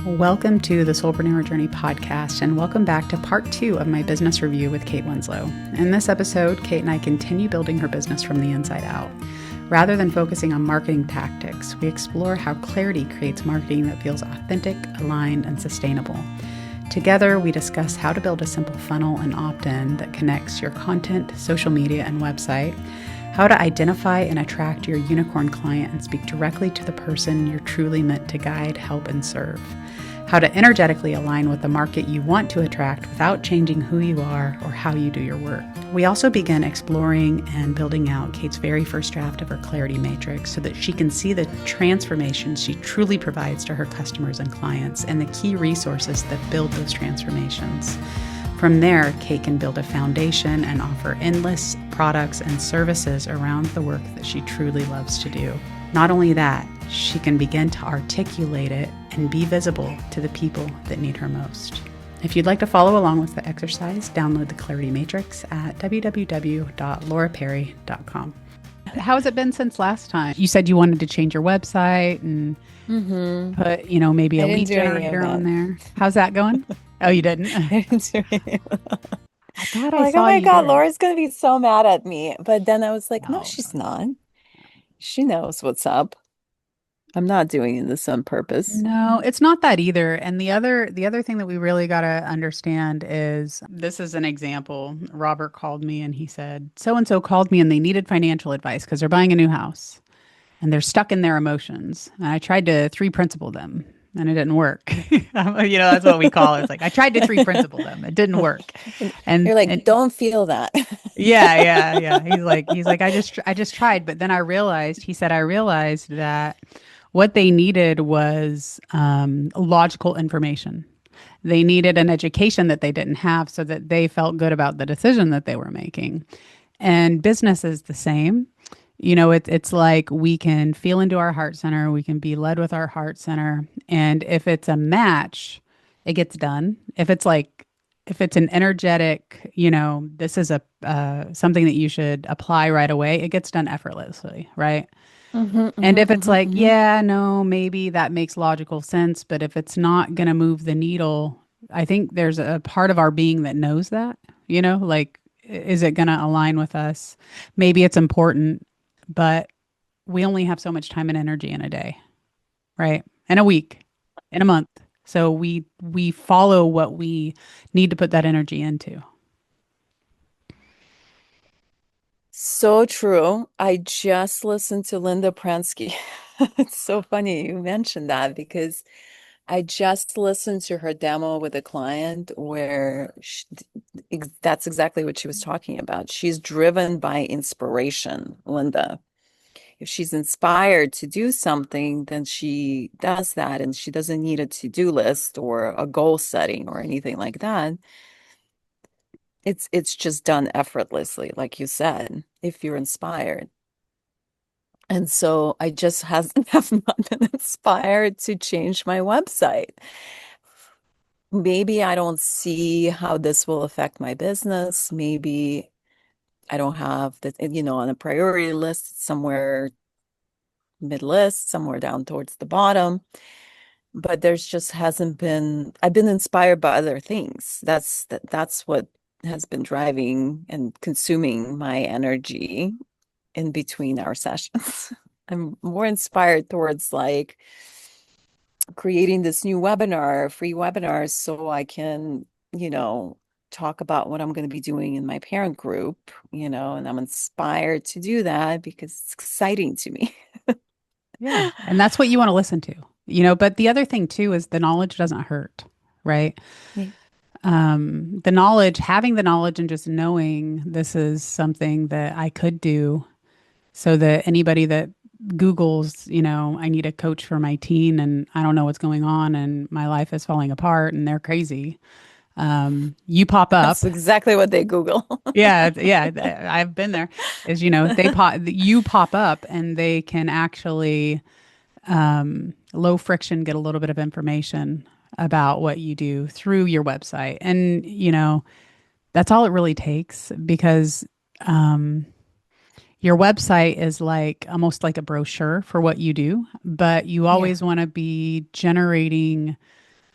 Welcome to the Soulpreneur Journey podcast, and welcome back to part 2 of my business review with Kate Winslow. In this episode, Kate and I continue building her business from the inside out. Rather than focusing on marketing tactics, we explore how clarity creates marketing that feels authentic, aligned, and sustainable. Together, we discuss how to build a simple funnel and opt-in that connects your content, social media, and website, how to identify and attract your unicorn client and speak directly to the person you're truly meant to guide, help, and serve, how to energetically align with the market you want to attract without changing who you are or how you do your work. We also begin exploring and building out Kate's very first draft of her clarity matrix so that she can see the transformations she truly provides to her customers and clients and the key resources that build those transformations. From there, Kate can build a foundation and offer endless products and services around the work that she truly loves to do. Not only that, she can begin to articulate it and be visible to the people that need her most. If you'd like to follow along with the exercise, download the Clarity Matrix at www.lauraperry.com. How has it been since last time? You said you wanted to change your website and put, maybe a lead generator on there. How's that going? Oh, you didn't? I didn't do any of that. I thought I Like, saw oh my you God, did. Laura's gonna be so mad at me. But then I was like, no, No. she's not. She knows what's up. I'm not doing this on purpose. No, it's not that either. And the other thing that we really got to understand is this is an example. Robert called me and he said, so and so called me and they needed financial advice because they're buying a new house and they're stuck in their emotions. And I tried to three principle them and it didn't work. That's what we call it. It's like I tried to three principle them. It didn't work. And You're like, and don't feel that. yeah. He's like I just tried, but then he said I realized that what they needed was logical information. They needed an education that they didn't have so that they felt good about the decision that they were making. And business is the same. It's like we can feel into our heart center, we can be led with our heart center. And if it's a match, it gets done. If it's an energetic, this is a something that you should apply right away, it gets done effortlessly, right? And if it's like, yeah, no, maybe that makes logical sense, but if it's not going to move the needle, I think there's a part of our being that knows that, like, is it going to align with us? Maybe it's important, but we only have so much time and energy in a day, right? In a week, in a month. So we follow what we need to put that energy into. So true. I just listened to Linda Pransky. It's so funny you mentioned that because I just listened to her demo with a client where that's exactly what she was talking about. She's driven by inspiration, Linda. If she's inspired to do something, then she does that and she doesn't need a to-do list or a goal setting or anything like that. It's just done effortlessly, like you said, if you're inspired. And so I just hasn't have not been inspired to change my website. Maybe I don't see how this will affect my business. Maybe I don't have that, on a priority list somewhere mid list, somewhere down towards the bottom. But there's just hasn't been, I've been inspired by other things. That's what has been driving and consuming my energy in between our sessions. I'm more inspired towards like creating this new webinar, free webinar, so I can, talk about what I'm going to be doing in my parent group, and I'm inspired to do that because it's exciting to me. Yeah. And that's what you want to listen to, but the other thing too is the knowledge doesn't hurt, right? Yeah. Having the knowledge and just knowing this is something that I could do so that anybody that Googles, I need a coach for my teen and I don't know what's going on and my life is falling apart and they're crazy. You pop That's up. exactly what they Google. Yeah. I've been there. You pop up and they can actually low friction get a little bit of information about what you do through your website. And, that's all it really takes because your website is like almost like a brochure for what you do, but you Yeah. always want to be generating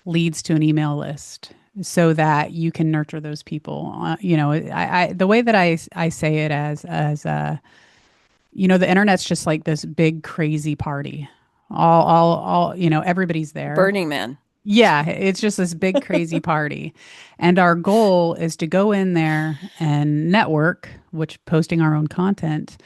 leads to an email list so that you can nurture those people. The way that I say it the internet's just like this big crazy party. Everybody's there. Burning Man. Yeah, it's just this big crazy party. And our goal is to go in there and network, which posting our own content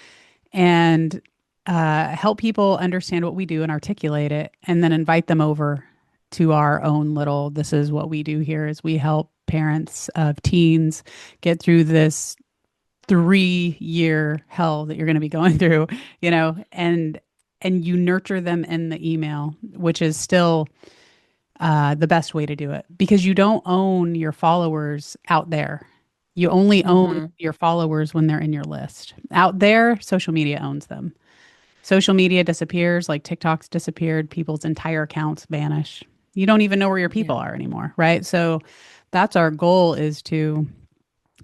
and help people understand what we do and articulate it, and then invite them over to our own little, this is what we do here is we help parents of teens get through this 3-year hell that you're going to be going through, and you nurture them in the email, which is still the best way to do it because you don't own your followers out there. You only own Hmm. your followers when they're in your list. Out there, social media owns them. Social media disappears, like TikTok's disappeared, people's entire accounts vanish. You don't even know where your people Yeah. are anymore, right? So that's our goal is to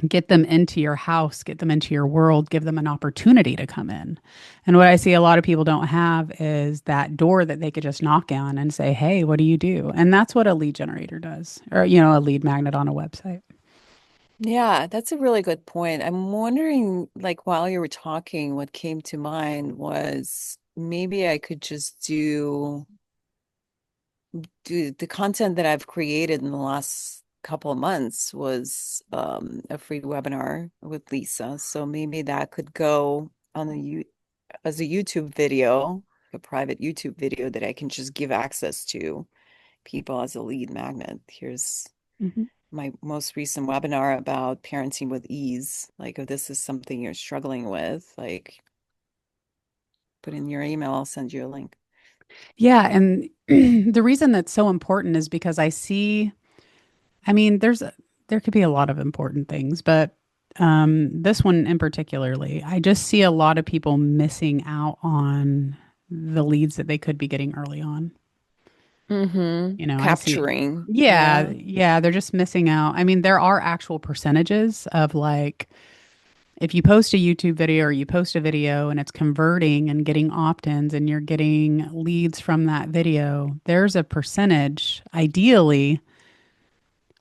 get them into your house, get them into your world, give them an opportunity to come in. And what I see a lot of people don't have is that door that they could just knock on and say, "Hey, what do you do?" And that's what a lead generator does, or a lead magnet on a website. Yeah, that's a really good point. I'm wondering, like, while you were talking, what came to mind was maybe I could just do the content that I've created in the last couple of months was a free webinar with Lisa. So maybe that could go on as a YouTube video, a private YouTube video that I can just give access to people as a lead magnet. Here's Mhm. my most recent webinar about parenting with ease. Like, if this is something you're struggling with, like, put in your email, I'll send you a link. Yeah, and the reason that's so important is because I mean, there could be a lot of important things, but this one in particularly, I just see a lot of people missing out on the leads that they could be getting early on. I see. Capturing. Yeah, Yeah. yeah, they're just missing out. I mean, there are actual percentages of like if you post a YouTube video or you post a video and it's converting and getting opt-ins and you're getting leads from that video, there's a percentage ideally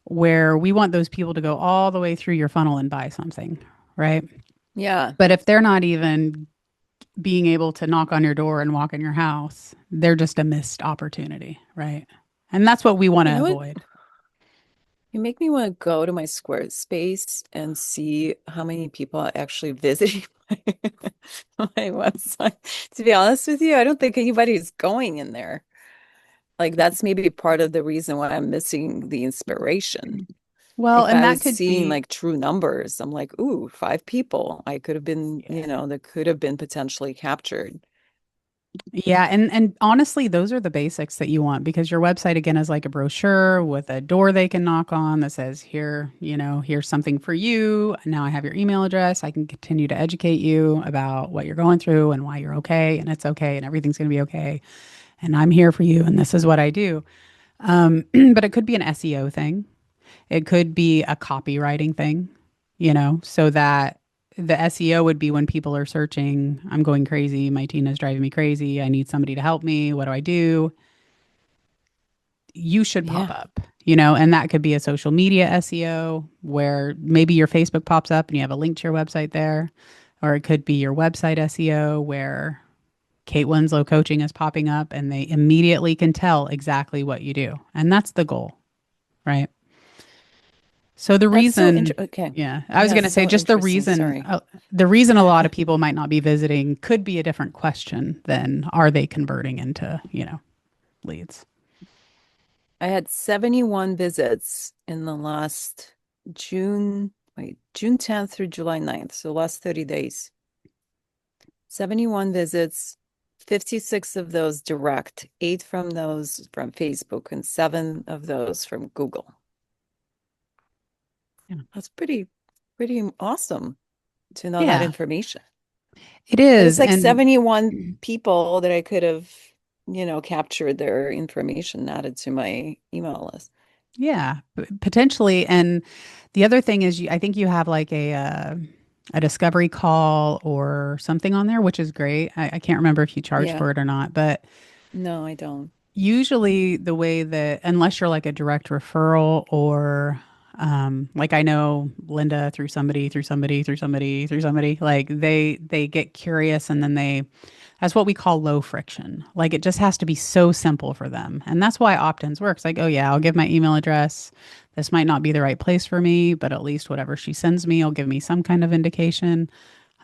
where we want those people to go all the way through your funnel and buy something, right? Yeah. But if they're not even being able to knock on your door and walk in your house, they're just a missed opportunity, right? And that's what we want You to know what? avoid. You make me want to go to my Squarespace and see how many people are actually visiting my website. To be honest with you, I don't think anybody's going in there. Like, that's maybe part of the reason why I'm missing the inspiration. Well, If and I that was could seeing be, like true numbers, I'm like, ooh, 5 people. I could have been, yeah. that could have been potentially captured. Yeah, and honestly, those are the basics that you want because your website again is like a brochure with a door they can knock on that says, "Here, here's something for you. Now I have your email address. I can continue to educate you about what you're going through and why you're okay and it's okay and everything's going to be okay. And I'm here for you and this is what I do." But it could be an SEO thing. It could be a copywriting thing, so that the SEO would be when people are searching, I'm going crazy, my teen is driving me crazy, I need somebody to help me, what do I do? You should pop Yeah. up, and that could be a social media SEO where maybe your Facebook pops up and you have a link to your website there. Or it could be your website SEO where Kate Winslow coaching is popping up and they immediately can tell exactly what you do. And that's the goal, right? So the That's so reason, interesting. Okay. yeah, I was Yeah, going to say so just the interesting. reason, Sorry. a lot of people might not be visiting could be a different question than are they converting into, leads. I had 71 visits in the last June 10th through July 9th. So last 30 days. 71 visits, 56 of those direct, 8 from those from Facebook, and 7 of those from Google. Yeah. That's pretty awesome to know that Yeah, information. it But it's is. like And 71 people that I could have, captured their information, added to my email list. yeah, potentially. And the other thing is, I think you have like a discovery call or something on there, which is great. I can't remember if you charge Yeah. for it or not, but No, I don't. usually the way that, unless you're like a direct referral or like I know Linda through somebody, through somebody, through somebody, through somebody, like they get curious and then that's what we call low friction. Like it just has to be so simple for them. And that's why opt-ins works. Like, oh yeah, I'll give my email address. This might not be the right place for me, but at least whatever she sends me will give me some kind of indication.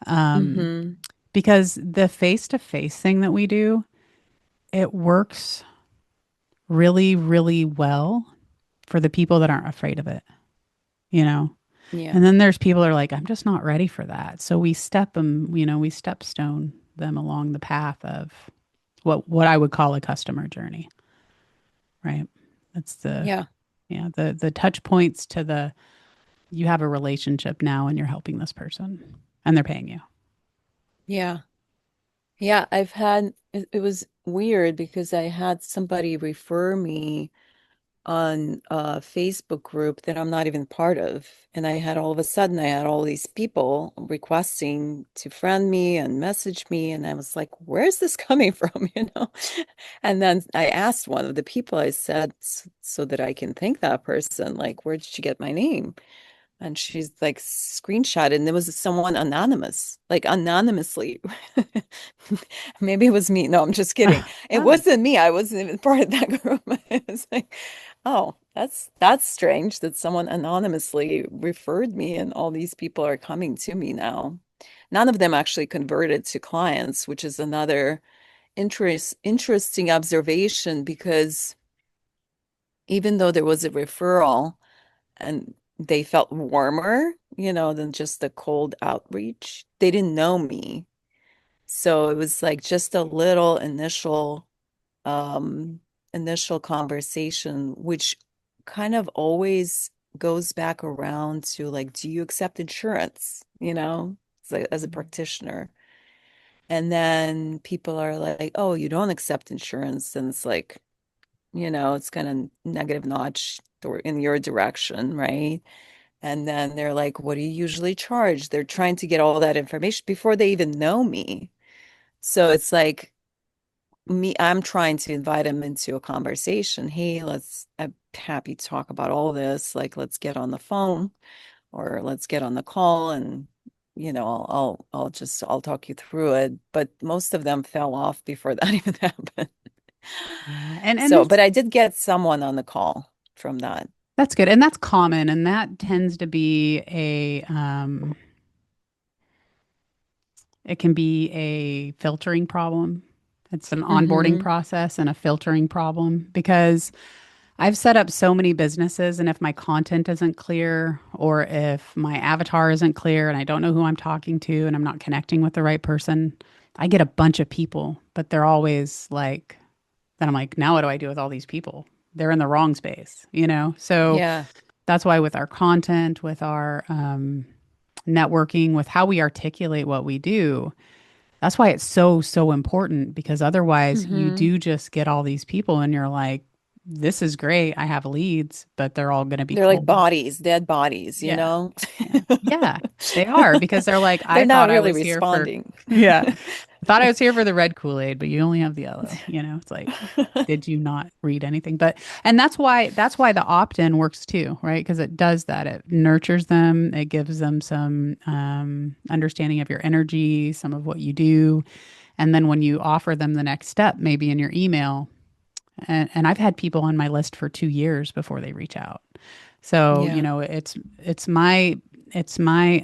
Mm-hmm. Because the face-to-face thing that we do, it works really, really well for the people that aren't afraid of it, you know? Yeah. And then there's people that are like, I'm just not ready for that. So we step them, we stepstone them along the path of what I would call a customer journey, right? That's Yeah. the touch points to you have a relationship now and you're helping this person and they're paying you. Yeah. Yeah. It was weird because I had somebody refer me on a Facebook group that I'm not even part of. And all of a sudden, I had all these people requesting to friend me and message me. And I was like, where's this coming from? And then I asked one of the people, I said, so that I can thank that person, like, where did you get my name? And she's like screenshot, and there was someone anonymous, like anonymously. Maybe it was me. No, I'm just kidding. It Ah, wasn't me. I wasn't even part of that group. It's like, oh, that's strange that someone anonymously referred me, and all these people are coming to me now. None of them actually converted to clients, which is another interesting observation because even though there was a referral, and they felt warmer, than just the cold outreach. They didn't know me. So it was like just a little um initial conversation, which kind of always goes back around to like, do you accept insurance? It's like, as a practitioner. And then people are like, oh, you don't accept insurance. And it's like, it's kind of negative notch in your direction, right? And then they're like, what do you usually charge? They're trying to get all that information before they even know me. So it's like I'm trying to invite them into a conversation. Hey, I'm happy to talk about all this. Like, let's get on the phone or let's get on the call and I'll talk you through it. But most of them fell off before that even happened. yeah. And So, this but I did get someone on the call from that. that's good. And that's common. And that tends to be it can be a filtering problem. It's an onboarding Mm-hmm. process and a filtering problem because I've set up so many businesses, and if my content isn't clear or if my avatar isn't clear and I don't know who I'm talking to and I'm not connecting with the right person, I get a bunch of people, but they're always like, then I'm like, now what do I do with all these people? They're in the wrong space? So Yeah. that's why with our content, with our networking, with how we articulate what we do, that's why it's so, so important because otherwise you Mm-hmm. do just get all these people and you're like, this is great. I have leads, but they're all going to be They're like cold. bodies, dead bodies, you Yeah. know? Yeah. Yeah. They are because they're like, I They're not thought I really was here for, responding. yeah, I thought I was here for the red Kool-Aid, but you only have the yellow. It's like, did you not read anything? And that's why the opt-in works too, right? Because it does that. It nurtures them. It gives them some understanding of your energy, some of what you do. And then when you offer them the next step, maybe in your email, and I've had people on my list for 2 years before they reach out. So, Yeah. it's my it's my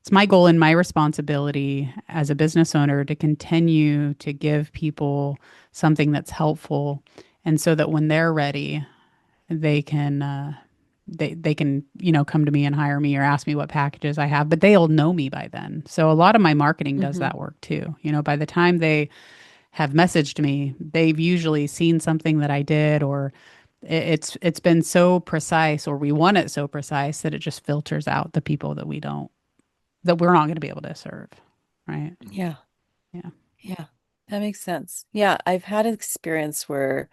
it's my goal and my responsibility as a business owner to continue to give people something that's helpful, and so that when they're ready, they can they can come to me and hire me or ask me what packages I have, but they'll know me by then. So a lot of my marketing does Hmm. that work too. By the time they have messaged me, they've usually seen something that I did, or it's been so precise, or we want it so precise that it just filters out the people that we're not going to be able to serve. Right. Yeah. Yeah. Yeah. That makes sense. Yeah. I've had an experience where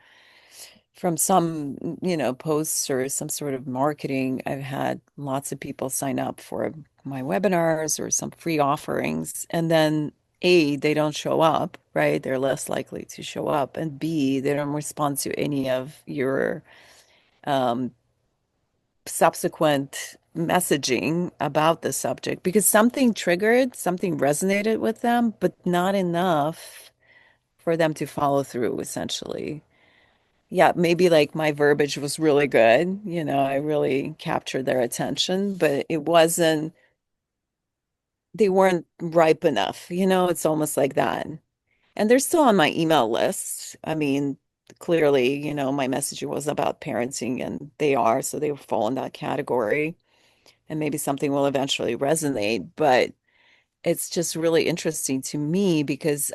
from some, posts or some sort of marketing, I've had lots of people sign up for my webinars or some free offerings. And then A, they don't show up, right? They're less likely to show up. And B, they don't respond to any of your um, subsequent messaging about the subject because something triggered, something resonated with them, but not enough for them to follow through, essentially. Yeah, maybe like my verbiage was really good, I really captured their attention, but it wasn't, they weren't ripe enough, it's almost like that. And they're still on my email list. I mean, clearly, my message was about parenting and they are, so they fall in that category. And maybe something will eventually resonate, but it's just really interesting to me because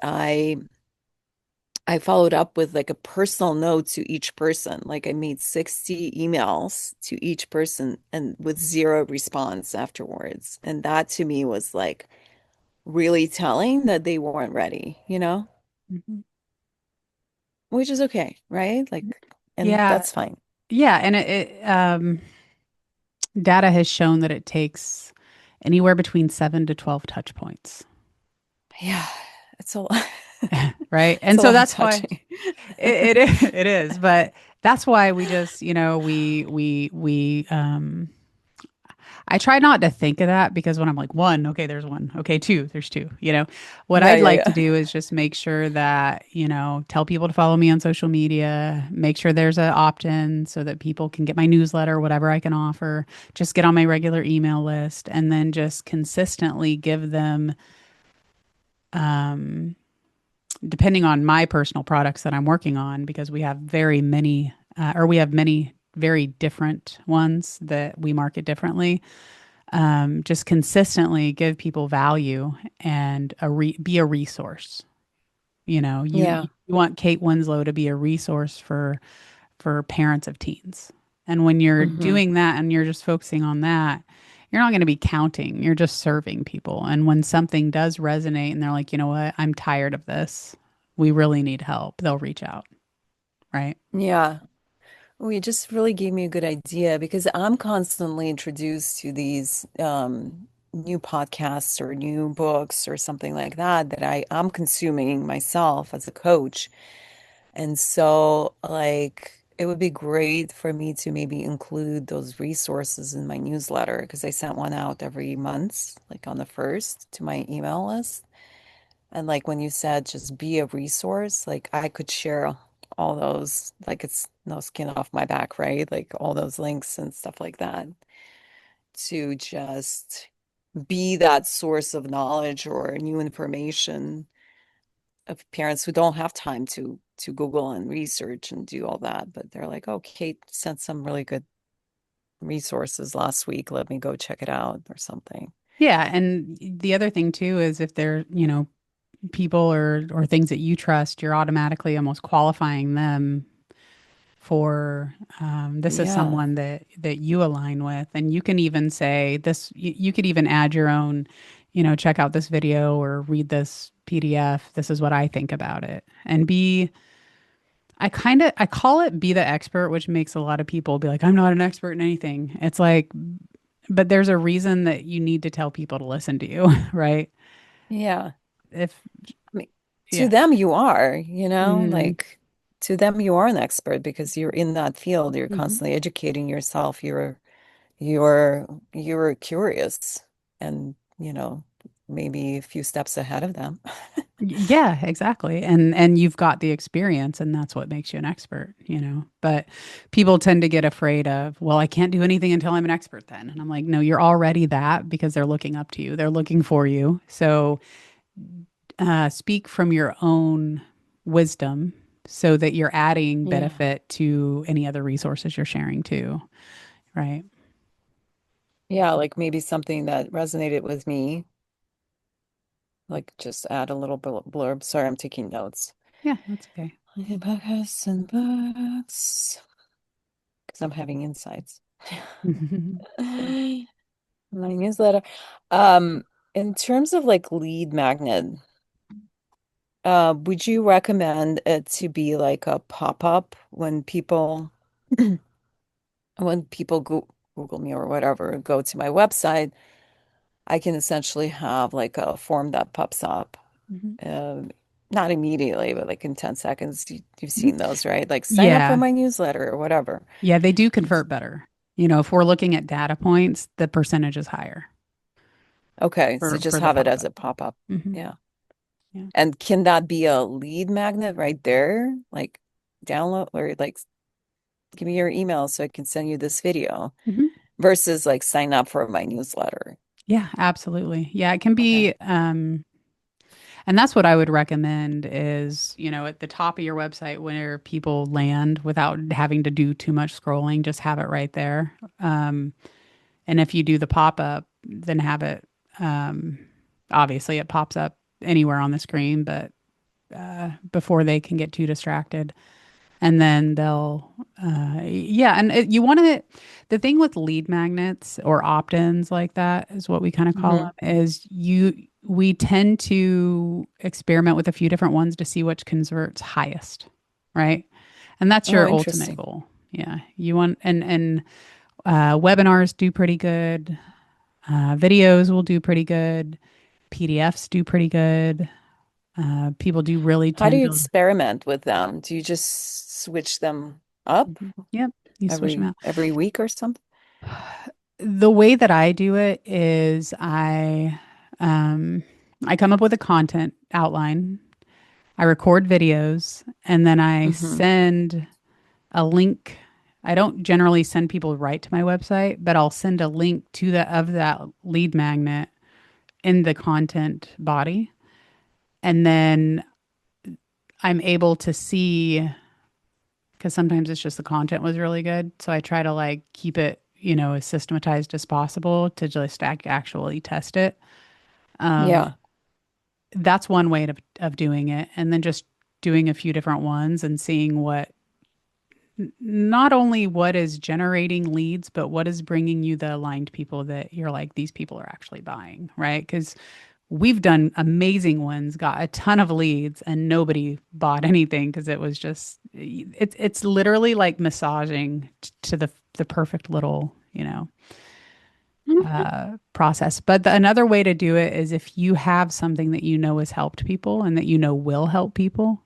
I followed up with like a personal note to each person. Like I made 60 emails to each person and with zero response afterwards. And that to me was like really telling that they weren't ready, Mhm. which is okay, right? Like, and Yeah. that's fine. Yeah. And data has shown that it takes anywhere between 7 to 12 touch points. Yeah, it's a lot. Right. It's And a so lot of that's why touching. it is. But that's why we just, I try not to think of that because when I'm like one, okay, there's one. Okay, two, there's two. What Yeah, I'd yeah, like to yeah. do is just make sure that, tell people to follow me on social media, make sure there's an opt-in so that people can get my newsletter, whatever I can offer, just get on my regular email list and then just consistently give them, um, depending on my personal products that I'm working on, because we have we have many very different ones that we market differently. Just consistently give people value and be a resource. You Yeah. want Kate Winslow to be a resource for parents of teens. And when you're Hmm. doing that and you're just focusing on that, you're not going to be counting. You're just serving people. And when something does resonate and they're like, you know what, I'm tired of this. We really need help. They'll reach out. Right. Yeah. Well, you just really gave me a good idea because I'm constantly introduced to these new podcasts or new books or something like that that I'm consuming myself as a coach. And so, like, it would be great for me to maybe include those resources in my newsletter because I sent one out every month, like on the first to my email list. And like when you said just be a resource, like I could share all those, like it's no skin off my back, right? Like all those links and stuff like that to just be that source of knowledge or new information of parents who don't have time to Google and research and do all that, but they're like, oh, Kate sent some really good resources last week. Let me go check it out or something. Yeah. And the other thing too is if they're, people or things that you trust, you're automatically almost qualifying them for this is Yeah. someone that you align with, and you can even say this. You could even add your own, check out this video or read this PDF. This is what I think about it, and be. I call it be the expert, which makes a lot of people be like, I'm not an expert in anything. It's like, but there's a reason that you need to tell people to listen to you, right? Yeah. If I mean, to yeah. them you are, Mm-hmm. like to them you are an expert because you're in that field. You're Mm-hmm. constantly educating yourself. You're curious and, maybe a few steps ahead of them. Yeah, exactly. And you've got the experience and that's what makes you an expert. But people tend to get afraid of, well, I can't do anything until I'm an expert then. And I'm like, no, you're already that because they're looking up to you. They're looking for you. So speak from your own wisdom so that you're adding Yeah. benefit to any other resources you're sharing too. Right. Yeah, like maybe something that resonated with me, like just add a little blurb. Sorry, I'm taking notes. Yeah, that's okay. Okay, podcasts and books, because I'm having insights. Good. My newsletter. Um, in terms of like lead magnet, would you recommend it to be like a pop-up when people when people Google me or whatever, go to my website, I can essentially have like a form that pops up Mhm. Um, Not immediately, but like in 10 seconds. You've Mhm. seen those, right? Like sign up for Yeah. my newsletter or whatever. Yeah, they do convert better. If we're looking at data points, the percentage is higher Okay, so for just the have it as pop-up. a pop-up. Hmm. Yeah. Yeah. And can that be a lead magnet right there? Like download or like give me your email so I can send you this video Hmm. versus like sign up for my newsletter. Yeah, absolutely. Yeah, it can Okay. be, and that's what I would recommend is, at the top of your website where people land without having to do too much scrolling, just have it right there. And if you do the pop-up, then have it, um, obviously it pops up anywhere on the screen, but before they can get too distracted. And then they'll, yeah. And you want to, the thing with lead magnets or opt-ins like that is what we kind of call Hmm. them, is we tend to experiment with a few different ones to see which converts highest, right? And that's Oh, your ultimate interesting. goal. Yeah. You want, and webinars do pretty good. Videos will do pretty good. PDFs do pretty good. People do really How do tend you to. experiment with them? Do you just switch them up Mhm. Yep, you switch them out. every week or something? The way that I do it is um, I come up with a content outline. I record videos, and then I Hmm. send a link. I don't generally send people right to my website, but I'll send a link to the of that lead magnet in the content body, and then I'm able to see, because sometimes it's just the content was really good. So I try to like keep it, as systematized as possible to just actually test it. Um, Yeah. that's one way of doing it. And then just doing a few different ones and seeing not only what is generating leads, but what is bringing you the aligned people that you're like, these people are actually buying, right? Because we've done amazing ones, got a ton of leads, and nobody bought anything because it was just it's literally like massaging to the perfect little process. But another way to do it is if you have something that you know has helped people and that you know will help people,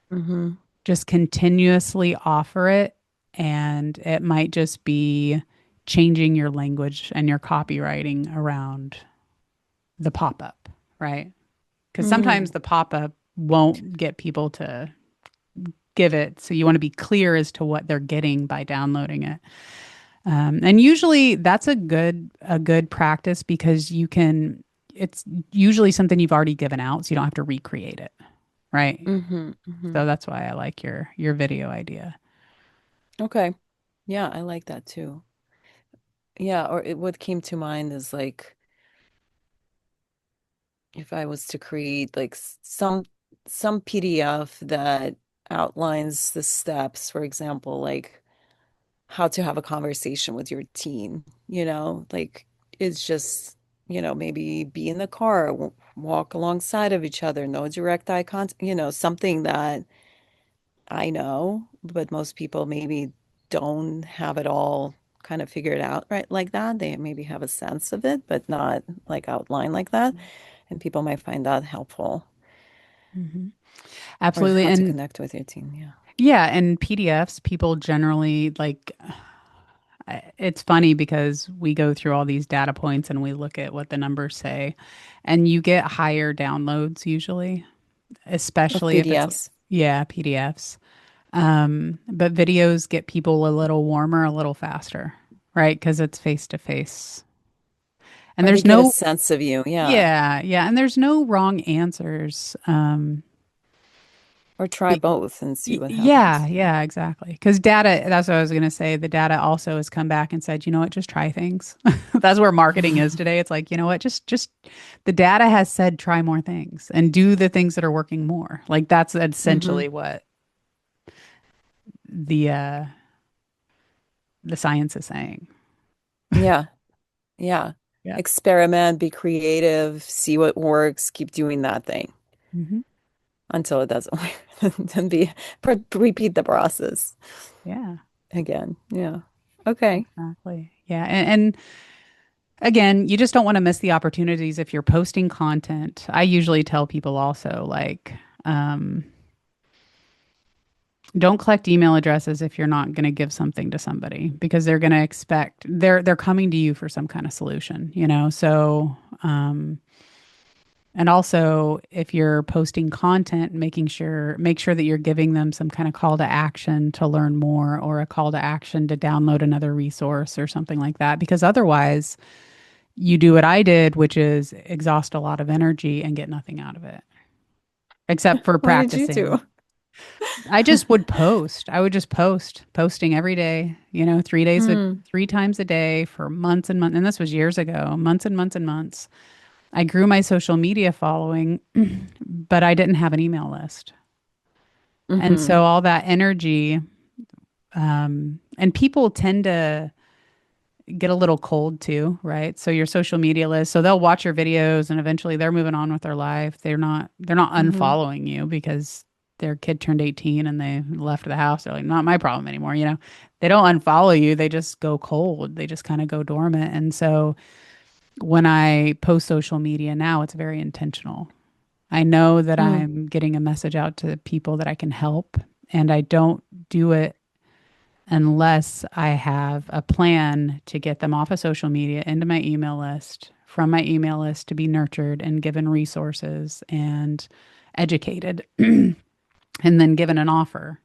Hmm. just continuously offer it, and it might just be changing your language and your copywriting around the pop up, right? Because sometimes Mm. the pop up won't get people to give it. So you want to be clear as to what they're getting by downloading it. And usually that's a good practice because it's usually something you've already given out, so you don't have to recreate it, right? Hmm. Hmm. So that's why I like your video idea. Okay. Yeah, I like that too. Yeah, what came to mind is like if I was to create like some PDF that outlines the steps, for example, like how to have a conversation with your teen, like it's just, maybe be in the car, walk alongside of each other, no direct eye contact, something that I know, but most people maybe don't have it all kind of figured out right like that. They maybe have a sense of it, but not like outline like that. And people might find that helpful Hmm. or Absolutely. how to And connect with your team. Yeah. yeah, and PDFs, people generally like, it's funny because we go through all these data points and we look at what the numbers say, and you get higher downloads usually, Of especially if it's, PDFs. yeah, PDFs. But videos get people a little warmer, a little faster, right? Because it's face to face. And Or they there's get a no, sense of you. Yeah. yeah, yeah. And there's no wrong answers. Or try Be- both and see what yeah, happens. yeah, exactly. Because data, that's what I was going to say. The data also has come back and said, you know what, just try things. That's where marketing is today. It's like, you know what, just the data has said try more things and do the things that are working more. Like that's Hmm. essentially what the uh the science is saying. Yeah. Yeah. Yeah. Experiment, be creative, see what works, keep doing that thing Hmm. until it doesn't work. Then repeat the process Yeah, again. Yeah. Okay. exactly. Yeah. And Again, you just don't want to miss the opportunities if you're posting content. I usually tell people also, like, um, don't collect email addresses if you're not going to give something to somebody because they're going to expect they're coming to you for some kind of solution, you know. So, and also if you're posting content, make sure that you're giving them some kind of call to action to learn more or a call to action to download another resource or something like that. Because otherwise, you do what I did, which is exhaust a lot of energy and get nothing out of it except for What did you do? practicing. I just would post. I would just posting every day, you know, 3 times a day for months and months. And this was years ago, months and months and months. I grew my social media following, but I didn't have an email list. And Mm-hmm. so all that energy, and people tend to get a little cold too, right? So your social media list, so they'll watch your videos and eventually they're moving on with their life. They're not Mm-hmm. unfollowing you because their kid turned 18 and they left the house. They're like, not my problem anymore, you know. They don't unfollow you, they just go cold. They just kind of go dormant. And so when I post social media now, it's very intentional. I know that Mm. I'm getting a message out to people that I can help, and I don't do it unless I have a plan to get them off of social media into my email list, from my email list to be nurtured and given resources and educated, and then given an offer.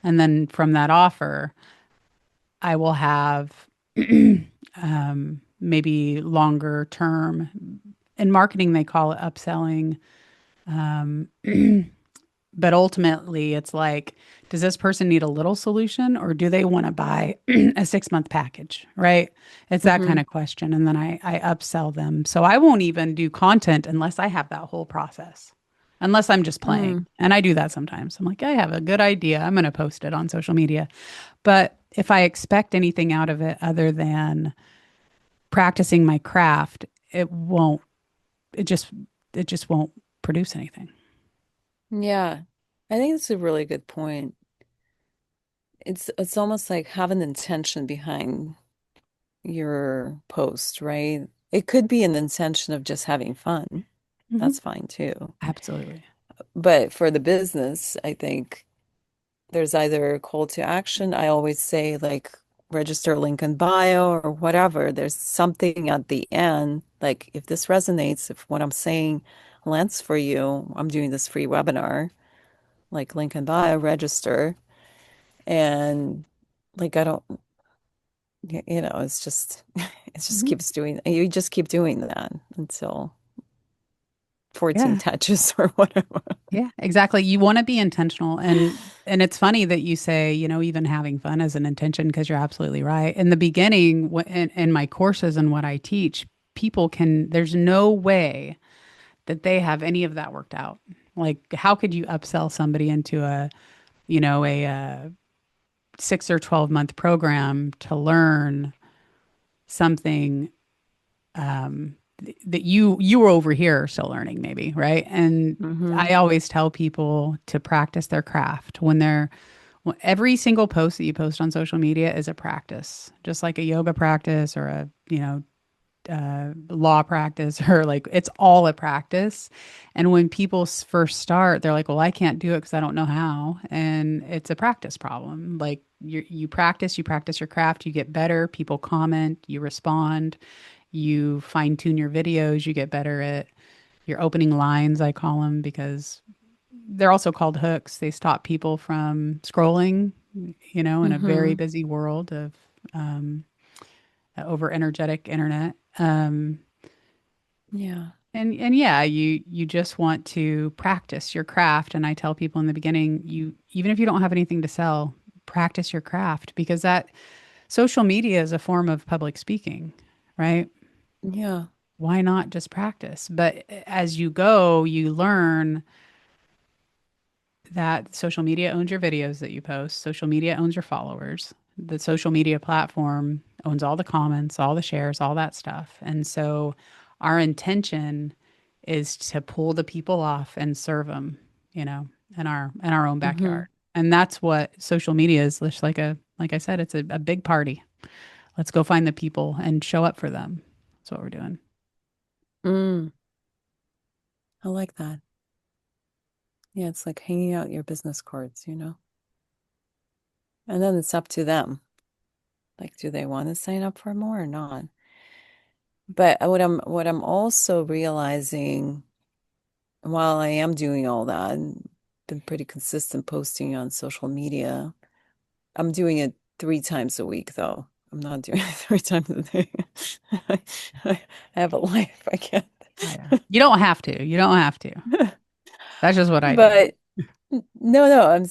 And then from that offer, I will have maybe longer term. In marketing, they call it upselling. Um, But ultimately, it's like, does this person need a little solution or do they want to buy a 6 month package? Right. It's that Mm-hmm. kind of question. And then I upsell them. So I won't even do content unless I have that whole process, unless I'm just playing. Mm. And I do that sometimes. I'm like, I have a good idea. I'm going to post it on social media. But if I expect anything out of it other than practicing my craft, it won't, it just, it just won't produce anything. Yeah. I think it's a really good point. It's almost like have an intention behind your post, right? It could be an intention of just having fun. Hmm. That's fine too. Absolutely. But for the business, I think there's either a call to action. I always say like register link in bio or whatever. There's something at the end. Like if this resonates, if what I'm saying lands for you, I'm doing this free webinar, like link in bio, register. And like I don't, it's just it just Mhm. keeps doing you just keep doing that until 14 Yeah. touches or whatever. Yeah, exactly. You want to be intentional, and it's funny that you say, you know, even having fun as an intention because you're absolutely right. In the beginning, in my courses and what I teach, people can there's no way that they have any of that worked out. Like how could you upsell somebody into a, you know, a 6 or 12 month program to learn something that you were over here still learning maybe, right? And Hmm. I always tell people to practice their craft when they're every single post that you post on social media is a practice, just like a yoga practice or a, you know, law practice or like it's all a practice. And when people first start, they're like, well, I can't do it because I don't know how. And it's a practice problem. Like you practice your craft, you get better, people comment, you respond, you fine tune your videos, you get better at your opening lines, I call them, because they're also called hooks. They stop people from scrolling, you know, in a very Hmm. busy world of um, over energetic internet. Yeah. And yeah, you just want to practice your craft. And I tell people in the beginning, you even if you don't have anything to sell, practice your craft because that social media is a form of public speaking, right? Yeah. Why not just practice? But as you go, you learn that social media owns your videos that you post, social media owns your followers, the social media platform owns all the comments, all the shares, all that stuff. And so our intention is to pull the people off and serve them, you know, in our own Hmm. backyard. And that's what social media is. Just like I said, it's a big party. Let's go find the people and show up for them. That's what we're doing. Mm, I like that. Yeah, it's like hanging out your business cards, And then it's up to them. Like, do they want to sign up for more or not? But what I'm also realizing while I am doing all that and been pretty consistent posting on social media, I'm doing it 3 times a week though. I'm not doing it 3 times a day. I, I have a life. I can't. Oh, yeah. You don't have to. You don't have to. That's just what I do. But no,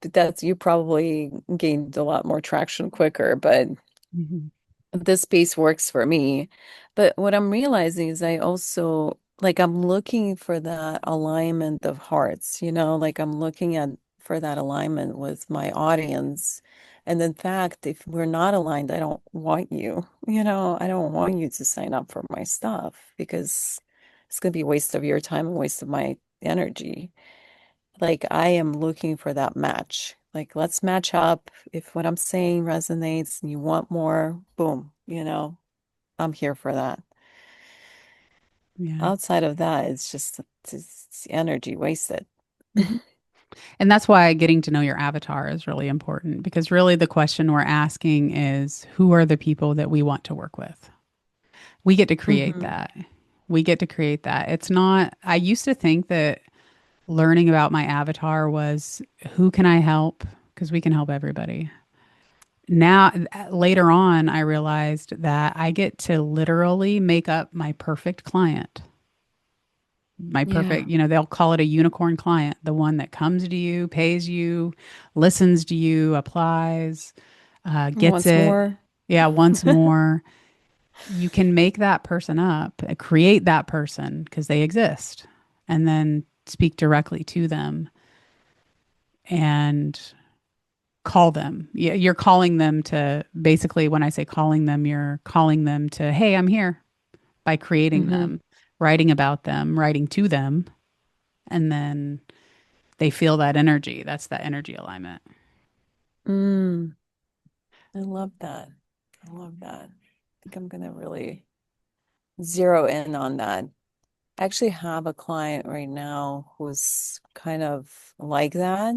but that's you probably gained a lot more traction quicker, but Mhm. this space works for me. But what I'm realizing is I also like I'm looking for that alignment of hearts, like I'm looking at for that alignment with my audience. And in fact, if we're not aligned, I don't want you, I don't want you to sign up for my stuff because it's going to be a waste of your time and waste of my energy. Like I am looking for that match. Like let's match up. If what I'm saying resonates and you want more, boom, I'm here for that. Yeah. Outside of that, it's energy wasted. Mhm. And that's why getting to know your avatar is really important because really the question we're asking is who are the people that we want to work with? We get to create Hmm. that. We get to create that. It's not, I used to think that learning about my avatar was who can I help? Because we can help everybody. Now, later on, I realized that I get to literally make up my perfect client. My Yeah. perfect, they'll call it a unicorn client, the one that comes to you, pays you, listens to you, applies, gets Once it. more. Yeah, once more. You can make that person up, create that person because they exist, and then speak directly to them and call them. You're calling them to basically, when I say calling them, you're calling them to, hey, I'm here by creating Hmm. them, writing about them, writing to them, and then they feel that energy. That's that energy alignment. Mm, I love that. I love that. I think I'm gonna really zero in on that. I actually have a client right now who's kind of like that.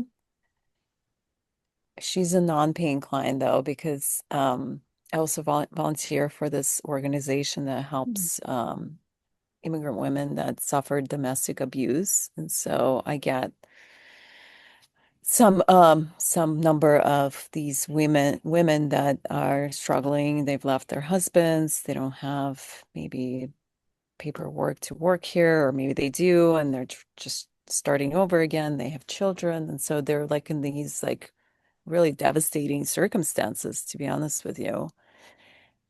She's a non-paying client though, because I also volunteer for this organization that helps immigrant women that suffered domestic abuse. And so I get some number of these women that are struggling. They've left their husbands, they don't have maybe paperwork to work here, or maybe they do, and they're just starting over again. They have children, and so they're like in these like really devastating circumstances, to be honest with you.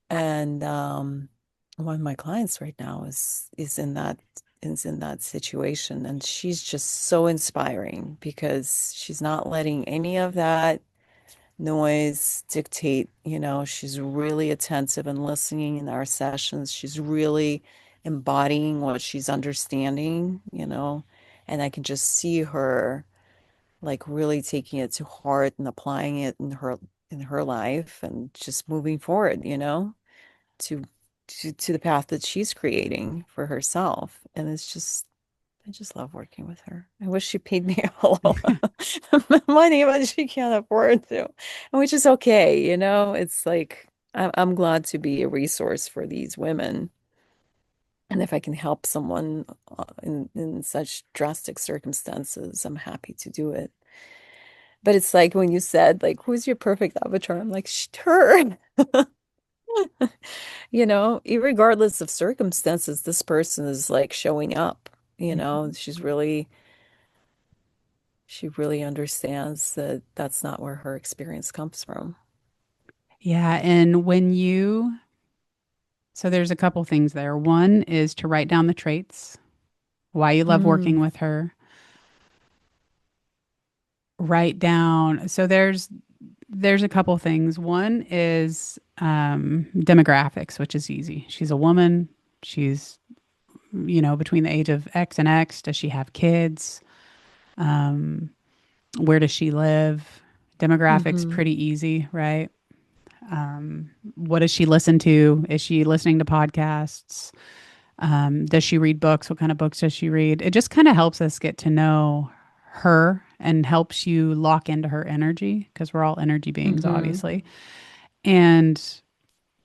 And one of my clients right now is in that situation, and she's just so inspiring because she's not letting any of that noise dictate, she's really attentive and listening in our sessions. She's really embodying what she's understanding, and I can just see her like really taking it to heart and applying it in her life and just moving forward, to to the path that she's creating for herself. And I just love working with her. I wish she paid me a lot of money, but she can't afford to, which is okay, It's like I'm glad to be a resource for these women. And if I can help someone in such drastic circumstances, I'm happy to do it. But it's like when you said, like, who's your perfect avatar? I'm like, her. Irregardless of circumstances, this person is like showing up. She really understands that that's not where her experience comes from. Yeah. So there's a couple things there. One is to write down the traits, why you love working Mm, with her. Write down. So there's a couple things. One is demographics, which is easy. She's a woman. She's, between the age of X and X. Does she have kids? Where does she live? Demographics, hmm pretty easy, right? What does she listen to? Is she listening to podcasts? Does she read books? What kind of books does she read? It just kind of helps us get to know her and helps you lock into her energy because we're all energy beings, Mm-hmm. obviously. And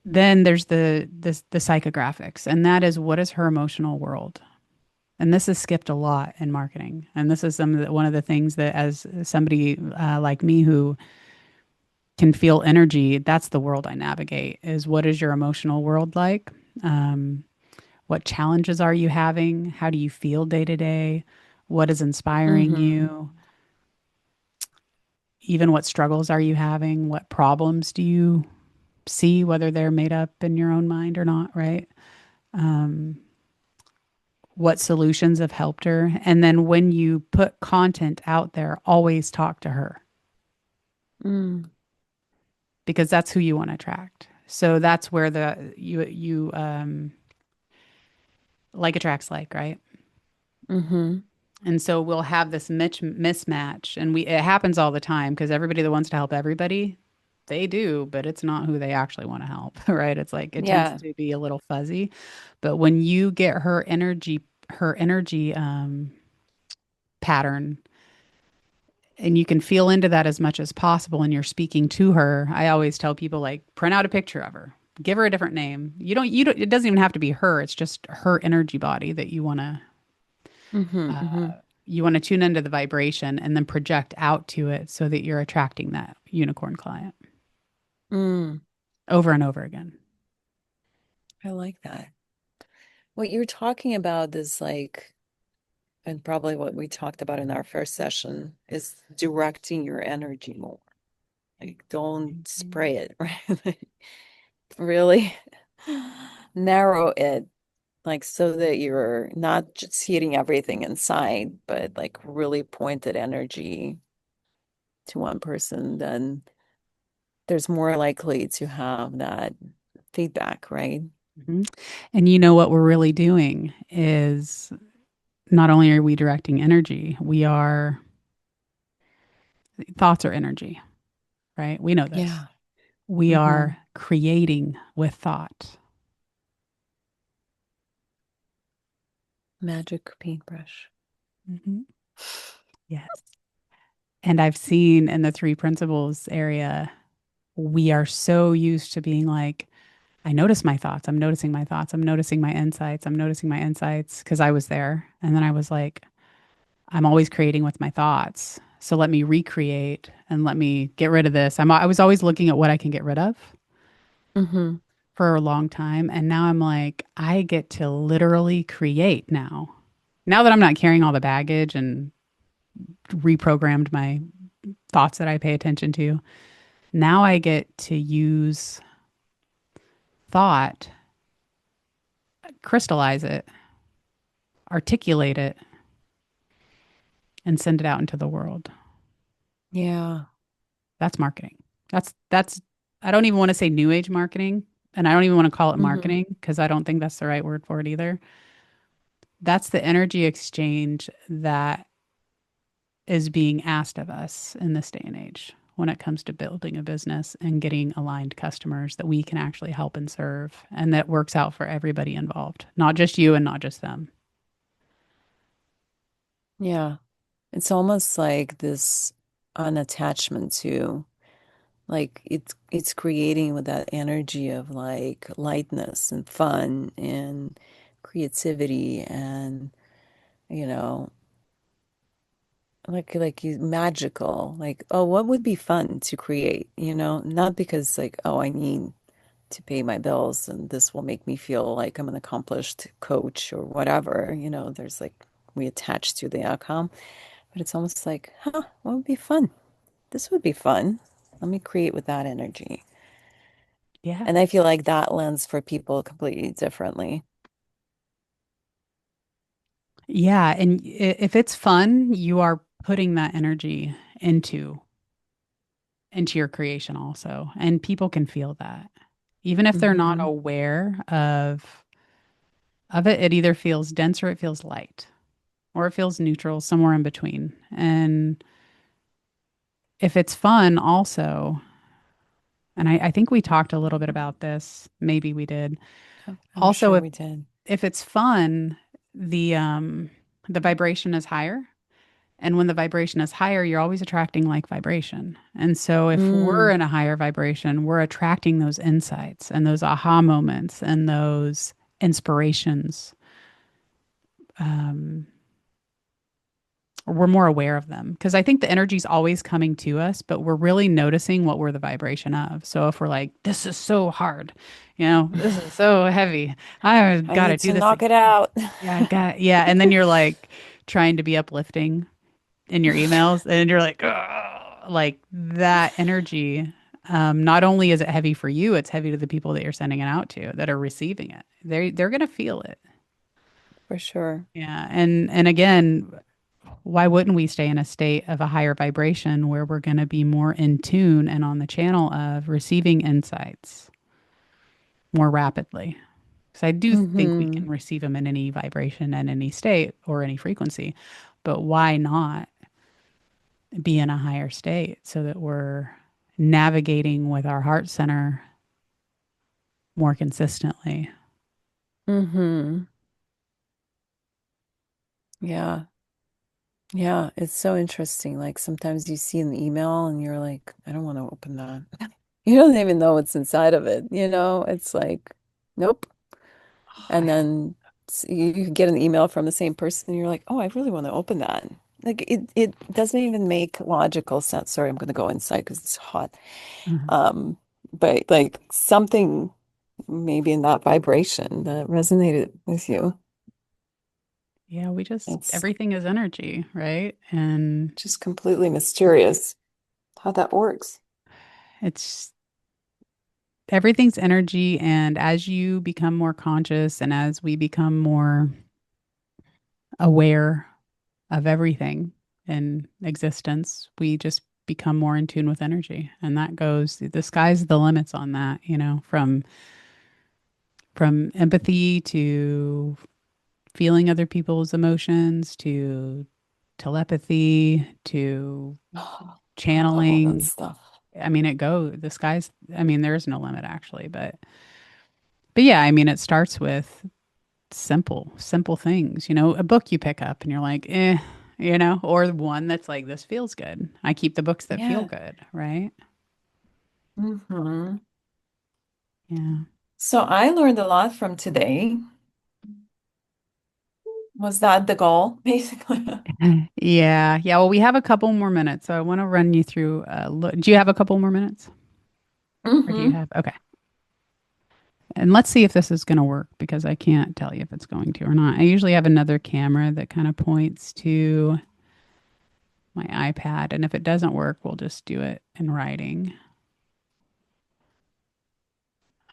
then there's the psychographics, and that is what is her emotional world. And this is skipped a lot in marketing. And this is one of the things that, as somebody like me who can feel energy, that's the world I navigate. Is what is your emotional world like? Um, what challenges are you having? How do you feel day to day? What is inspiring Mm-hmm. you? Even what struggles are you having? What problems do you see, whether they're made up in your own mind or not, right? Um, what solutions have helped her? And then when you put content out there, always talk to her Mm. because that's who you want to attract. So that's where the you like attracts like, right? Mm-hmm. And so we'll have this mismatch, and we it happens all the time because everybody that wants to help everybody, they do, but it's not who they actually want to help, right? It's like it tends Yeah. to be a little fuzzy. But when you get her energy pattern, and you can feel into that as much as possible, and you're speaking to her, I always tell people like print out a picture of her, give her a different name. You don't. It doesn't even have to be her. It's just her energy body that Mm-hmm. uh, Mm-hmm. you want to tune into the vibration and then project out to it so that you're attracting that unicorn client Mm. over and over again. I like that. What you're talking about is like, and probably what we talked about in our first session is directing your energy more. Like, don't spray it, right? Like, really narrow it, like, so that you're not just hitting everything inside, but like really pointed energy to one person, then there's more likely to have that feedback, right? Mhm. And you know what we're really doing is not only are we directing energy, we are thoughts are energy, right? We know this. Yeah. We Mm-hmm. are creating with thought. Magic paintbrush. Mhm. Yes. And I've seen in the three principles area, we are so used to being like, I notice my thoughts. I'm noticing my thoughts. I'm noticing my insights. I'm noticing my insights because I was there. And then I was like, I'm always creating with my thoughts. So let me recreate and let me get rid of this. I was always looking at what I can get rid of Mm-hmm. for a long time. And now I'm like, I get to literally create now. Now that I'm not carrying all the baggage and reprogrammed my thoughts that I pay attention to, now I get to use thought, crystallize it, articulate it, and send it out into the world. Yeah. That's marketing. That's I don't even want to say new age marketing, and I don't even want to call it Mm-hmm. marketing because I don't think that's the right word for it either. That's the energy exchange that is being asked of us in this day and age when it comes to building a business and getting aligned customers that we can actually help and serve and that works out for everybody involved, not just you and not just them. Yeah. It's almost like this unattachment to, like, it's creating with that energy of like lightness and fun and creativity and, you know, magical. Like, oh, what would be fun to create, Not because like, oh, I need to pay my bills and this will make me feel like I'm an accomplished coach or whatever, there's like we attach to the outcome, but it's almost like, huh, what would be fun? This would be fun. Let me create with that energy. Yeah. And I feel like that lends for people completely differently. Yeah. And if it's fun, you are putting that energy into into your creation also. And people can feel that. Even if they're not Hmm. aware of it, it either feels dense or it feels light, or it feels neutral, somewhere in between. And if it's fun also, And I think we talked a little bit about this. Maybe we did. I'm Also, sure we did. if it's fun, the vibration is higher. And when the vibration is higher, you're always attracting like vibration. And so if we're Mm, in a higher vibration, we're attracting those insights and those aha moments and those inspirations. Um, we're more aware of them because I think the energy is always coming to us, but we're really noticing what we're the vibration of. So if we're like, this is so hard, this is so heavy, I I got to need do to this knock it again. out. Yeah, yeah. And then you're like trying to be uplifting in your emails, and you're like, "Ugh," like that energy. Not only is it heavy for you, it's heavy to the people that you're sending it out to that are receiving it. They're gonna feel it. For sure. Yeah, and again, why wouldn't we stay in a state of a higher vibration where we're going to be more in tune and on the channel of receiving insights more rapidly? Because I do think we Mm-hmm. can receive them in any vibration and any state or any frequency, but why not be in a higher state so that we're navigating with our heart center more consistently? Mm-hmm. Yeah. Yeah. It's so interesting. Like sometimes you see an email and you're like, I don't want to open that. You don't even know what's inside of it. It's like, nope. Oh, And then you get an email from the same person and you're like, oh, I really want to open that. Like it doesn't even make logical sense. Sorry, I'm going to go inside because it's hot. uh-huh. Um, but like something maybe in that vibration that resonated with you. Yeah, we just, It's everything is energy, right? And just completely mysterious how that works. it's everything's energy. And as you become more conscious and as we become more aware of everything in existence, we just become more in tune with energy. And that goes, the sky's the limits on that, from empathy to feeling other people's emotions to telepathy to I love all that channeling. stuff. I mean, the sky's, I mean, there is no limit actually, but yeah, I mean, it starts with simple things, a book you pick up and you're like, or one that's like, this feels good. I keep the books that feel Yeah. good, right? Hmm. Yeah. So I learned a lot from today. Was that the goal, basically? Yeah. Yeah. Well, we have a couple more minutes, so I want to run you through. Do you have a couple more minutes, or do you Hmm. have? Okay. And let's see if this is going to work because I can't tell you if it's going to or not. I usually have another camera that kind of points to my iPad, and if it doesn't work, we'll just do it in writing.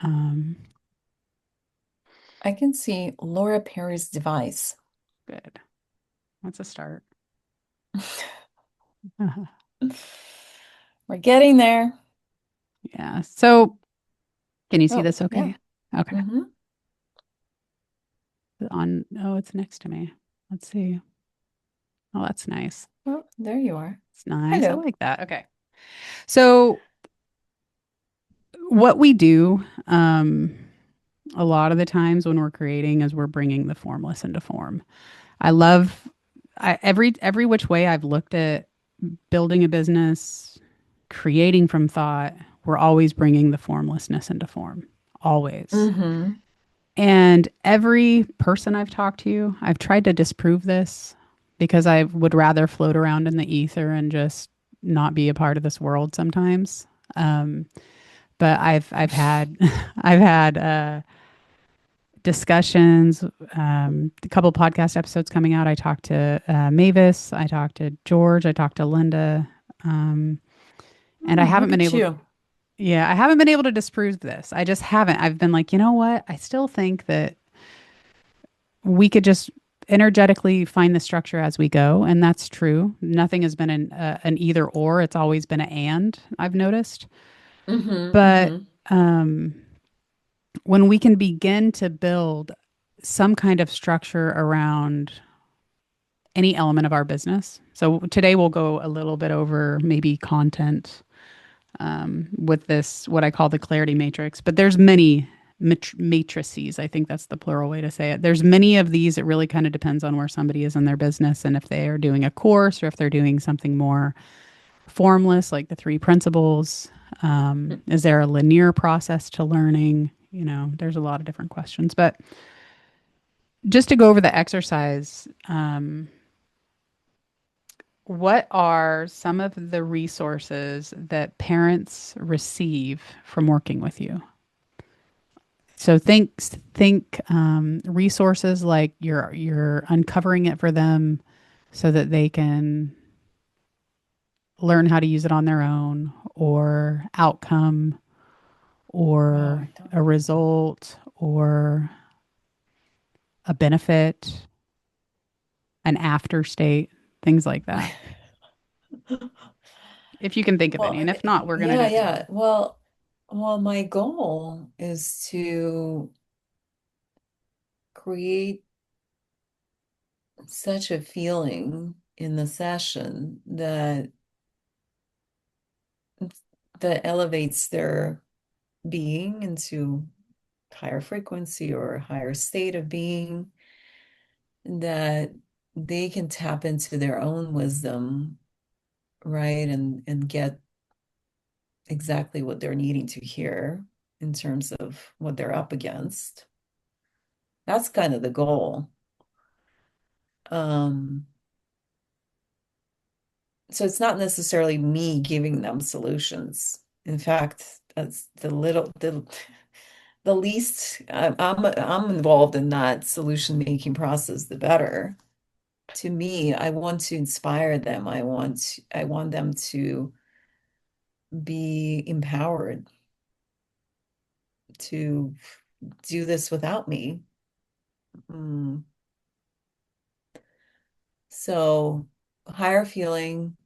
Um, I can see Laura Perry's device. Good. That's a start. We're getting there. Yeah. So, can you see Oh, this yeah. okay? Okay. Hmm. Oh, it's next to me. Let's see. Oh, that's nice. Oh, there you are. It's nice. I Hello. like that. Okay. So, what we do a lot of the times when we're creating is we're bringing the formless into form. I love every which way I've looked at building a business, creating from thought, we're always bringing the formlessness into form. Always. Hmm. And every person I've talked to, I've tried to disprove this because I would rather float around in the ether and just not be a part of this world sometimes. Um, but I've had I've had discussions, a couple podcast episodes coming out. I talked to Mavis, I talked to George, I talked to Linda, um, and I haven't Look been at able. you. Yeah, I haven't been able to disprove this. I just haven't. I've been like, you know what? I still think that we could just energetically find the structure as we go, and that's true. Nothing has been an either or. It's always been an and. I've noticed, Hmm. but Hmm. um, when we can begin to build some kind of structure around any element of our business. So today we'll go a little bit over maybe content, with this, what I call the clarity matrix. But there's many matrices. I think that's the plural way to say it. There's many of these. It really kind of depends on where somebody is in their business and if they are doing a course or if they're doing something more formless, like the three principles. Is there a linear process to learning? There's a lot of different questions. But just to go over the exercise, what are some of the resources that parents receive from working with you? So think resources like you're uncovering it for them so that they can learn how to use it on their own, or outcome, Wow, or I don't. a result, or a benefit, an after state, things like that. If you can think of Well, any, and if not, we're gonna yeah, just yeah. Well, my goal is to create such a feeling in the session that elevates their being into higher frequency or higher state of being, that they can tap into their own wisdom, right? And get exactly what they're needing to hear in terms of what they're up against. That's kind of the goal. Um, so it's not necessarily me giving them solutions. In fact, that's the least I'm involved in that solution making process, the better. To me, I want to inspire them. I want them to be empowered to do this without me. Mm. So higher feeling,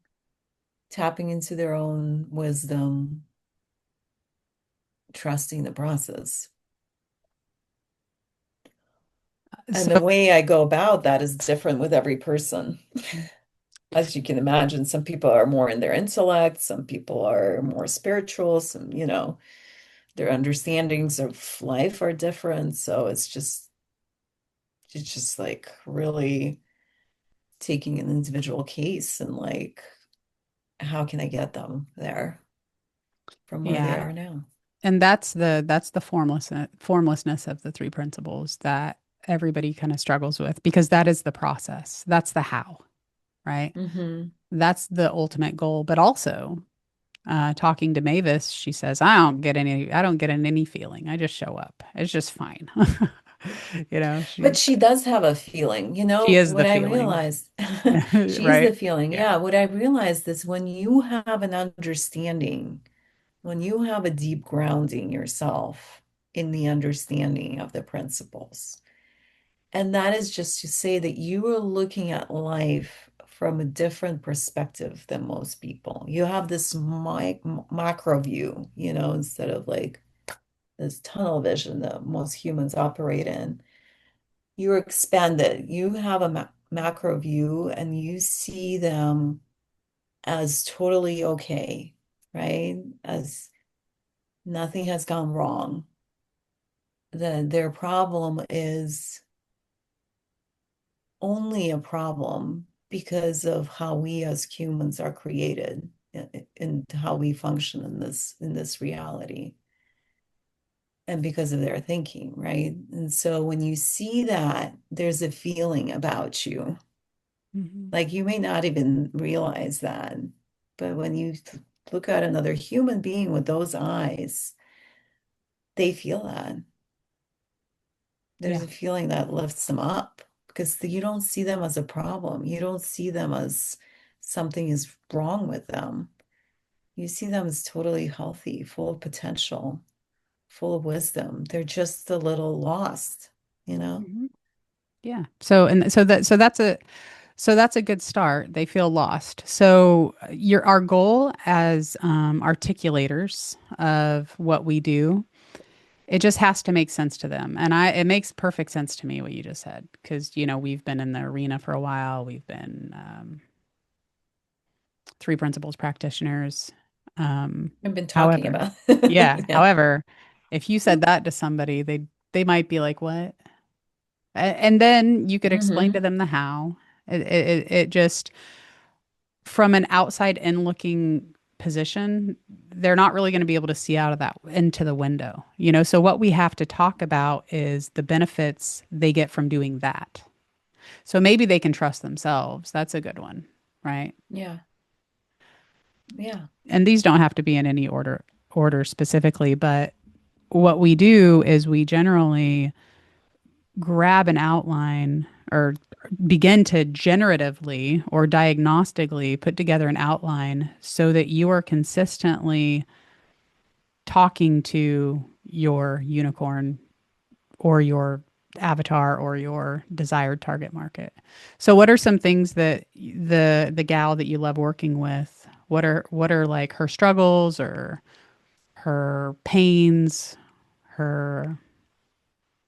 tapping into their own wisdom, trusting the process. And so. the way I go about that is different with every person. As you can imagine, some people are more in their intellect, some people are more spiritual, their understandings of life are different. So it's just like really taking an individual case and like, how can I get them there from where they Yeah. are now? And that's the formlessness of the three principles that everybody kind of struggles with, because that is the process. That's the how, right? Hmm. That's the ultimate goal. But also, talking to Mavis, she says, I don't get any feeling. I just show up. It's just fine. But She she does have a feeling, she is the what I feeling, realized, she's the right? feeling. Yeah. Yeah, what I realized is when you have an understanding, when you have a deep grounding yourself in the understanding of the principles, and that is just to say that you are looking at life from a different perspective than most people. You have this macro view, instead of like this tunnel vision that most humans operate in. You're expanded. You have a macro view and you see them as totally okay, right? As nothing has gone wrong. Their problem is only a problem because of how we as humans are created and how we function in this reality, and because of their thinking, right? And so when you see that, there's a feeling about you. Mhm. Like you may not even realize that, but when you look at another human being with those eyes, they feel that. There's Yeah. a feeling that lifts them up because you don't see them as a problem. You don't see them as something is wrong with them. You see them as totally healthy, full of potential, full of wisdom. They're just a little lost, you know? Mhm. Yeah. So that's a good start. They feel lost. So your our goal as articulators of what we do, it just has to make sense to them. And it makes perfect sense to me what you just said, because we've been in the arena for a while. We've been three principles practitioners. I've been talking However, about. yeah, Yeah. however, if you said that to somebody, they might be like, "What?" And then you could explain to Hmm. them the how. It just from an outside in looking position, they're not really going to be able to see out of that into the window. So what we have to talk about is the benefits they get from doing that. So maybe they can trust themselves. That's a good one, right? Yeah. Yeah. And these don't have to be in any order specifically, but what we do is we generally grab an outline or begin to generatively or diagnostically put together an outline so that you are consistently talking to your unicorn or your avatar or your desired target market. So what are some things that the gal that you love working with, what are like her struggles or her pains, her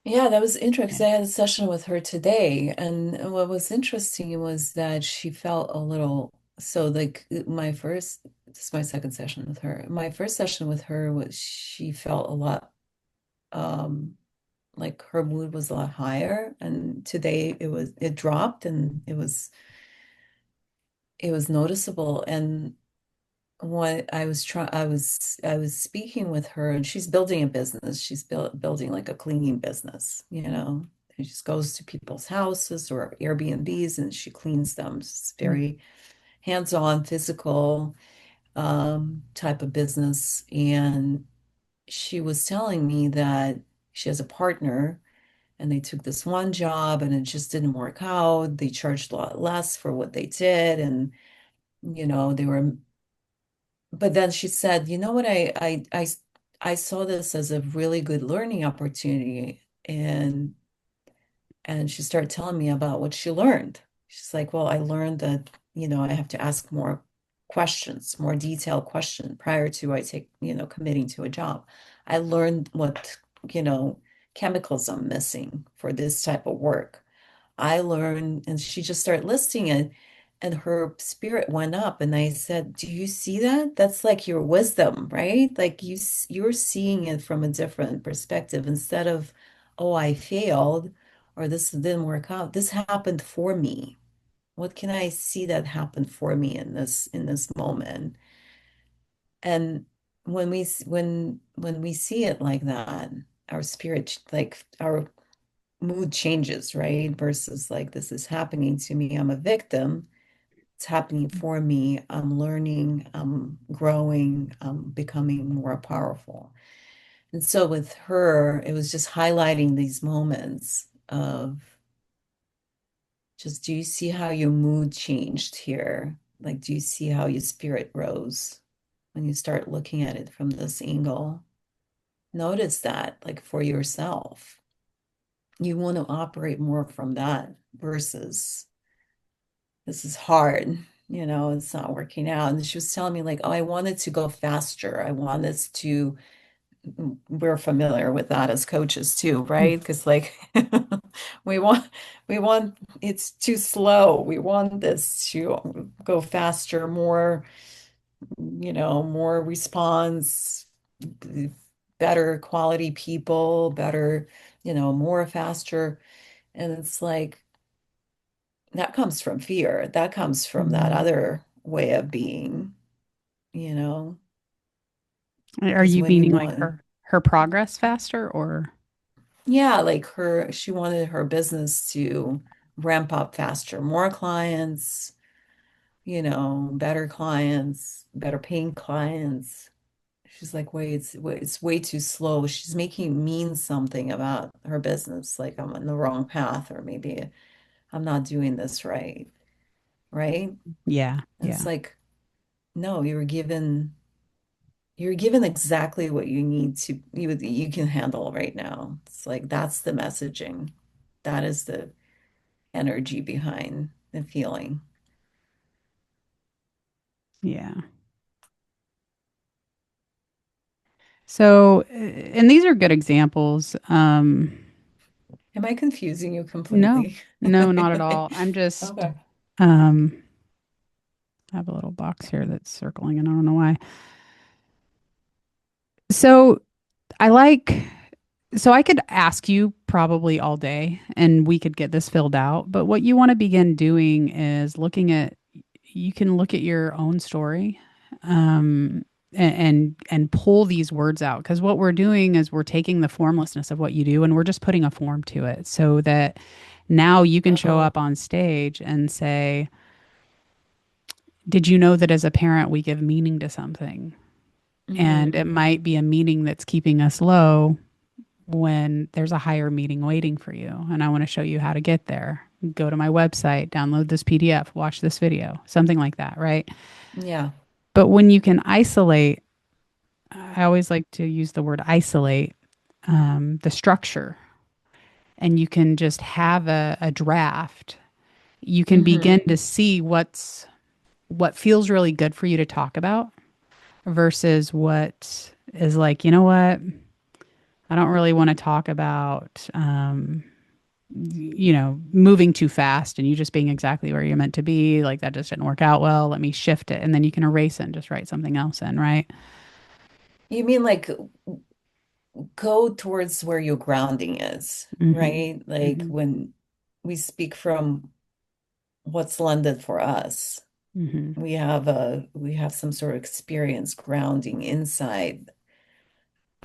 Yeah, that was interesting yeah. because I had a session with her today, and what was interesting was that she felt a little so like this is my second session with her. My first session with her was she felt a lot um like her mood was a lot higher, and today it dropped and it was noticeable. And what I was speaking with her, and she's building a business. She's building like a cleaning business, and she just goes to people's houses or Airbnbs and she cleans them. It's very hands-on, physical type of business. And she was telling me that she has a partner and they took this one job and it just didn't work out. They charged a lot less for what they did, and they were. But then she said, you know what, I saw this as a really good learning opportunity. And she started telling me about what she learned. She's like, well, I learned that, I have to ask more questions, more detailed questions prior to I take, committing to a job. I learned what, you know, chemicals I'm missing for this type of work. I learned, and she just started listing it, and her spirit went up. And I said, "Do you see that? That's like your wisdom, right? Like you're seeing it from a different perspective instead of, oh, I failed, or this didn't work out. This happened for me. What can I see that happened for me in this moment?" And when we see it like that, our spirit, like our mood changes, right? Versus like, this is happening to me. I'm a victim. It's happening for me. I'm learning, I'm growing, I'm becoming more powerful. And so with her, it was just highlighting these moments of just, do you see how your mood changed here? Like, do you see how your spirit rose when you start looking at it from this angle? Notice that, like for yourself, you want to operate more from that versus this is hard, it's not working out. And she was telling me like, oh, I wanted to go faster. I want us to, we're familiar with that as coaches too, right? Because like we want we want it's too slow. We want this to go faster, more, more response, better quality people, better, more faster. And it's like that comes from fear. That comes from that Mhm. other way of being, you know, Are because you when you meaning like want, her progress faster or yeah, like she wanted her business to ramp up faster, more clients, better clients, better paying clients. She's like, wait, it's way too slow. She's making it mean something about her business, like I'm on the wrong path, or maybe I'm not doing this right, right? yeah, And it's yeah. like, no, you're given exactly what you need to you can handle right now. It's like that's the messaging. That is the energy behind the feeling. Yeah. So, and these are good examples. Am I confusing you No, completely? no, not at all. I'm just, Okay. um, I have a little box here that's circling and I don't know why. So I like, so I could ask you probably all day and we could get this filled out. But what you want to begin doing is you can look at your own story, and pull these words out. Because what we're doing is we're taking the formlessness of what you do and we're just putting a form to it so that now you can show Uh-huh. up on stage and say, did you know that as a parent, we give meaning to something? And Hmm. it might be a meaning that's keeping us low when there's a higher meeting waiting for you. And I want to show you how to get there. Go to my website, download this PDF, watch this video, something like that, right? Yeah. But when you can isolate, I always like to use the word isolate, the structure, and you can just have a draft. You can Hmm. begin to see what feels really good for you to talk about versus what is like, you know what? I don't really want to talk about moving too fast and you just being exactly where you're meant to be. Like that just didn't work out well. Let me shift it. And then you can erase it and just write something else in, right? You mean like go towards where your grounding is, Mm-hmm. right? Like Mm-hmm. when we speak from what's landed for us, Mm-hmm. we have some sort of experience grounding inside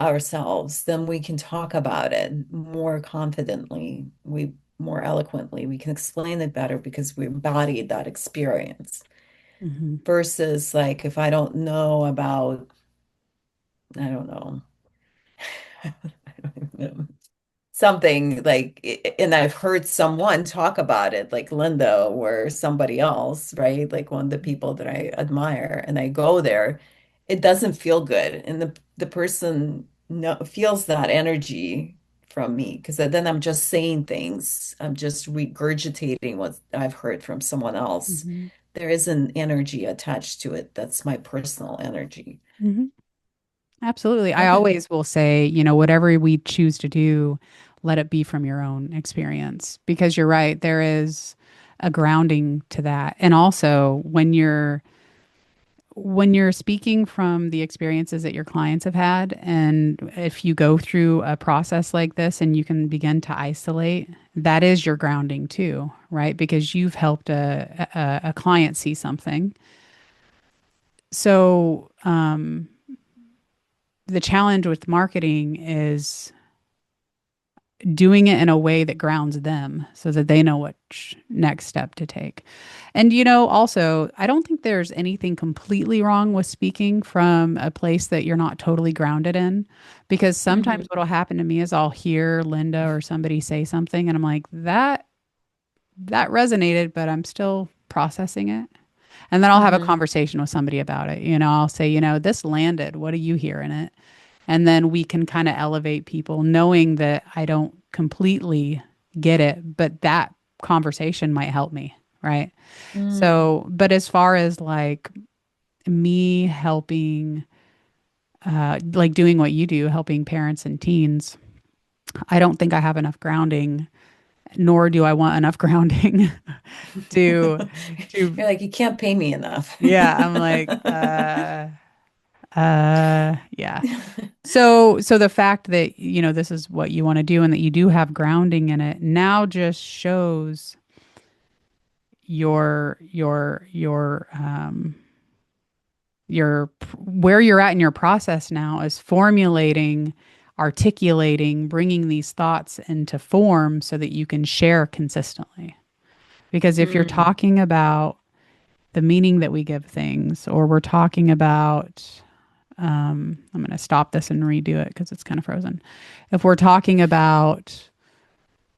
ourselves, then we can talk about it more confidently. We more eloquently. We can explain it better because we embodied that experience. Mm-hmm. Versus like if I don't know about, I don't know, I don't even know, something like, and I've heard someone talk about it, like Linda or somebody else, right? Like one of the people that I admire, and I go there, it doesn't feel good. And the person no, feels that energy from me because then I'm just saying things. I'm just regurgitating what I've heard from someone else. Mm-hmm. There is an energy attached to it. That's my personal energy. Mm-hmm. Absolutely. I Okay. always will say, whatever we choose to do, let it be from your own experience because you're right. There is a grounding to that. And also when you're speaking from the experiences that your clients have had, and if you go through a process like this and you can begin to isolate, that is your grounding too, right? Because you've helped a client see something. So the challenge with marketing is doing it in a way that grounds them so that they know which next step to take. And, also, I don't think there's anything completely wrong with speaking from a place that you're not totally grounded in. Because sometimes Hmm. what'll happen to me is I'll hear Linda or somebody say something and I'm like, that resonated, but I'm still processing it. And then I'll have a Hmm. conversation with somebody about it. I'll say, this landed. What do you hear in it? And then we can kind of elevate people knowing that I don't completely get it, but that conversation might help me, right? Mm. So, but as far as like me helping, like doing what you do, helping parents and teens, I don't think I have enough grounding, nor do I want enough grounding to, to, You're like, you can't pay me enough. yeah, I'm like, yeah. So the fact that, this is what you want to do and that you do have grounding in it now just shows your where you're at in your process now is formulating, articulating, bringing these thoughts into form so that you can share consistently. Because if you're Mm. talking about the meaning that we give things, or we're talking about, I'm going to stop this and redo it because it's kind of frozen. If we're talking about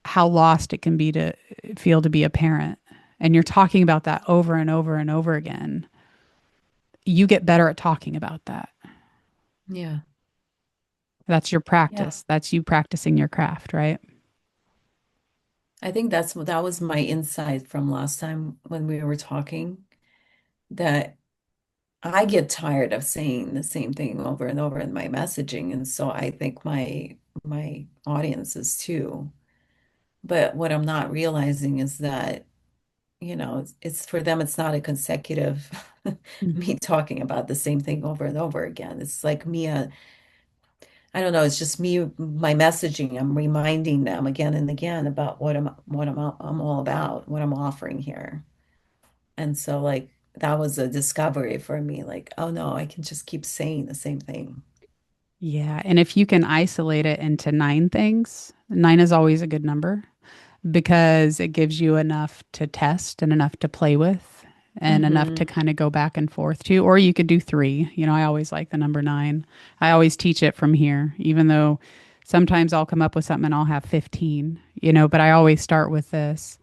how lost it can be to feel to be a parent, and you're talking about that over and over and over again, you get better at talking about that. Yeah. That's your Yeah. practice. That's you practicing your craft, right? I think that was my insight from last time when we were talking, that I get tired of saying the same thing over and over in my messaging. And so I think my audience is too. But what I'm not realizing is that, it's for them, it's not a consecutive Mhm. me talking about the same thing over and over again. It's like me I don't know, it's just me, my messaging. I'm reminding them again and again about I'm all about, what I'm offering here. And so like that was a discovery for me, like, oh no, I can just keep saying the same thing. Yeah. And if you can isolate it into nine things, nine is always a good number because it gives you enough to test and enough to play with and enough to Hmm. kind of go back and forth to. Or you could do three. You know, I always like the number nine. I always teach it from here, even though sometimes I'll come up with something and I'll have 15, but I always start with this.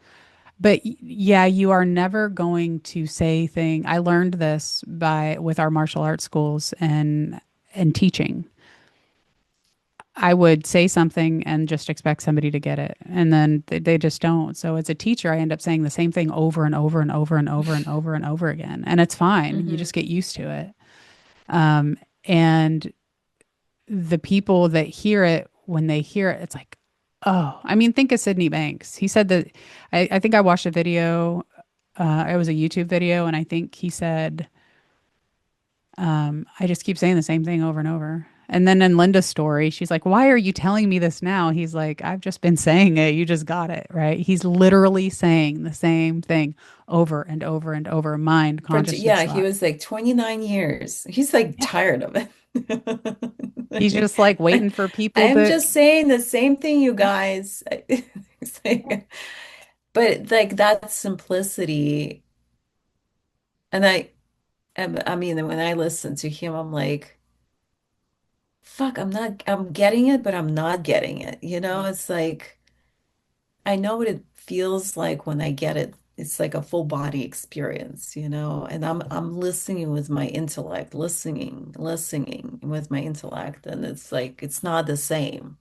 But yeah, you are never going to say thing. I learned this by with our martial arts schools and teaching. I would say something and just expect somebody to get it. And then they just don't. So as a teacher, I end up saying the same thing over and over and over and over and over and over again. And it's fine. You Hmm. just get used to it. And the people that hear it, when they hear it, it's like, oh, I mean, think of Sydney Banks. He said that, I think I watched a video, it was a YouTube video, and I think he said, I just keep saying the same thing over and over. And then in Linda's story, she's like, why are you telling me this now? He's like, I've just been saying it. You just got it, right? He's literally saying the same thing over and over and over. Mind, consciousness, Yeah, he thought. was like 29 years. He's like Yeah. tired of it. He's just like waiting for people I'm to, just saying the same thing, you guys. It's like, but like that simplicity, and I mean, when I listen to him, I'm like, fuck, I'm getting it, but I'm not getting it. It's like, I know what it feels like when I get it. It's like a full body experience, and I'm listening with my intellect, listening with my intellect, and it's like it's not the same.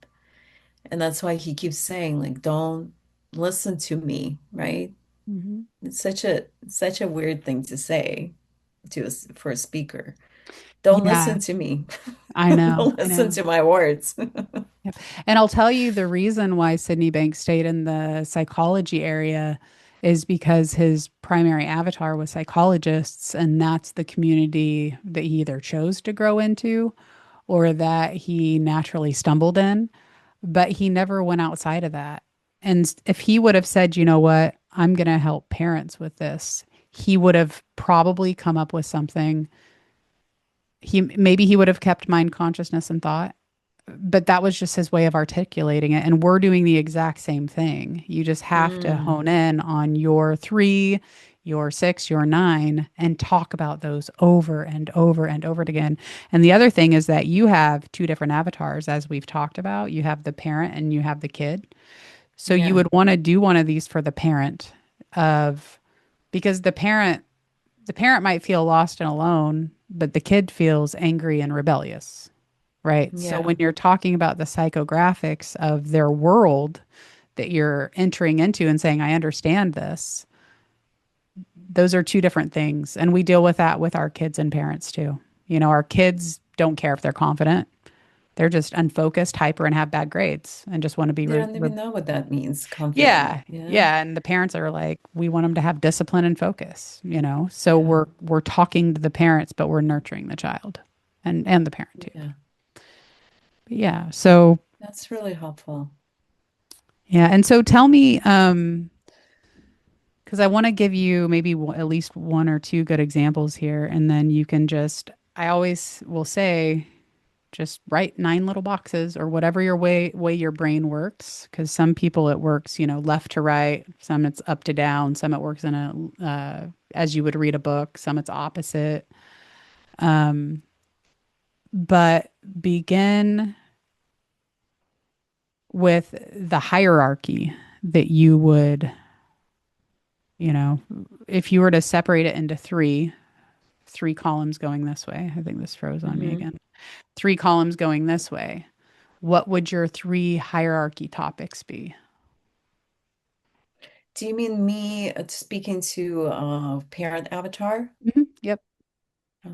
And that's why he keeps saying, like, don't listen to me, right? Mhm. It's such a weird thing to say for a speaker. Don't Yeah, listen to me. I know. Don't I listen know. to my words. Yep. And I'll tell you the reason why Sydney Banks stayed in the psychology area is because his primary avatar was psychologists, and that's the community that he either chose to grow into or that he naturally stumbled in. But he never went outside of that. And if he would have said, you know what, I'm going to help parents with this, he would have probably come up with something. He would have kept mind consciousness and thought, but that was just his way of articulating it. And we're doing the exact same thing. You just have to Mm, hone in on your three, your six, your nine, and talk about those over and over and over again. And the other thing is that you have two different avatars, as we've talked about. You have the parent and you have the kid. So you yeah. would want to do one of these for the parent of because the parent might feel lost and alone, but the kid feels angry and rebellious, right? So Yeah. when you're talking about the psychographics of their world that you're entering into and saying, I understand this, those are two different things. And we deal with that with our kids and parents too. Our kids don't care if they're confident. They're just unfocused, hyper, and have bad grades and just want to be, They don't even know what that means, confident. yeah. Yeah. Yeah. And the parents are like, we want them to have discipline and focus. So Yeah. we're talking to the parents, but we're nurturing the child and the parent too. Yeah. But yeah. So That's really helpful. yeah. And so tell me, because I want to give you maybe at least one or two good examples here, and then you can I always will say, just write nine little boxes or whatever your way your brain works. Because some people it works, left to right, some it's up to down, some it works in as you would read a book, some it's opposite. But begin with the hierarchy that you would, you know, if you were to separate it into three columns going this way. I think this froze on me Hmm. again. Three columns going this way. What would your three hierarchy topics be? Do you mean me speaking to parent avatar? Yep. Uh,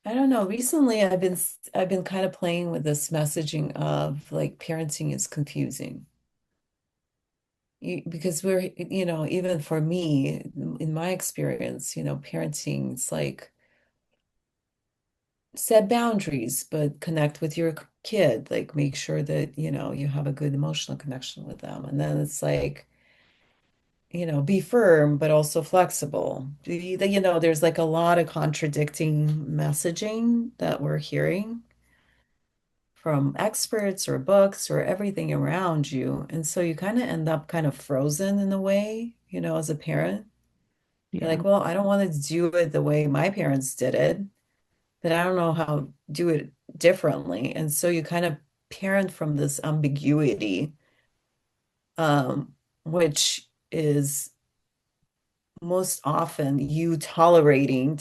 I don't know. Recently, I've been kind of playing with this messaging of like parenting is confusing. because we're, even for me, in my experience, parenting, it's like set boundaries, but connect with your kid, like make sure that, you have a good emotional connection with them. And then it's like, be firm, but also flexible. There's like a lot of contradicting messaging that we're hearing from experts or books or everything around you. And so you kind of end up kind of frozen in a way, as a parent. You're Yeah. like, well, I don't want to do it the way my parents did it, but I don't know how to do it differently. And so you kind of parent from this ambiguity, um, which is most often you tolerating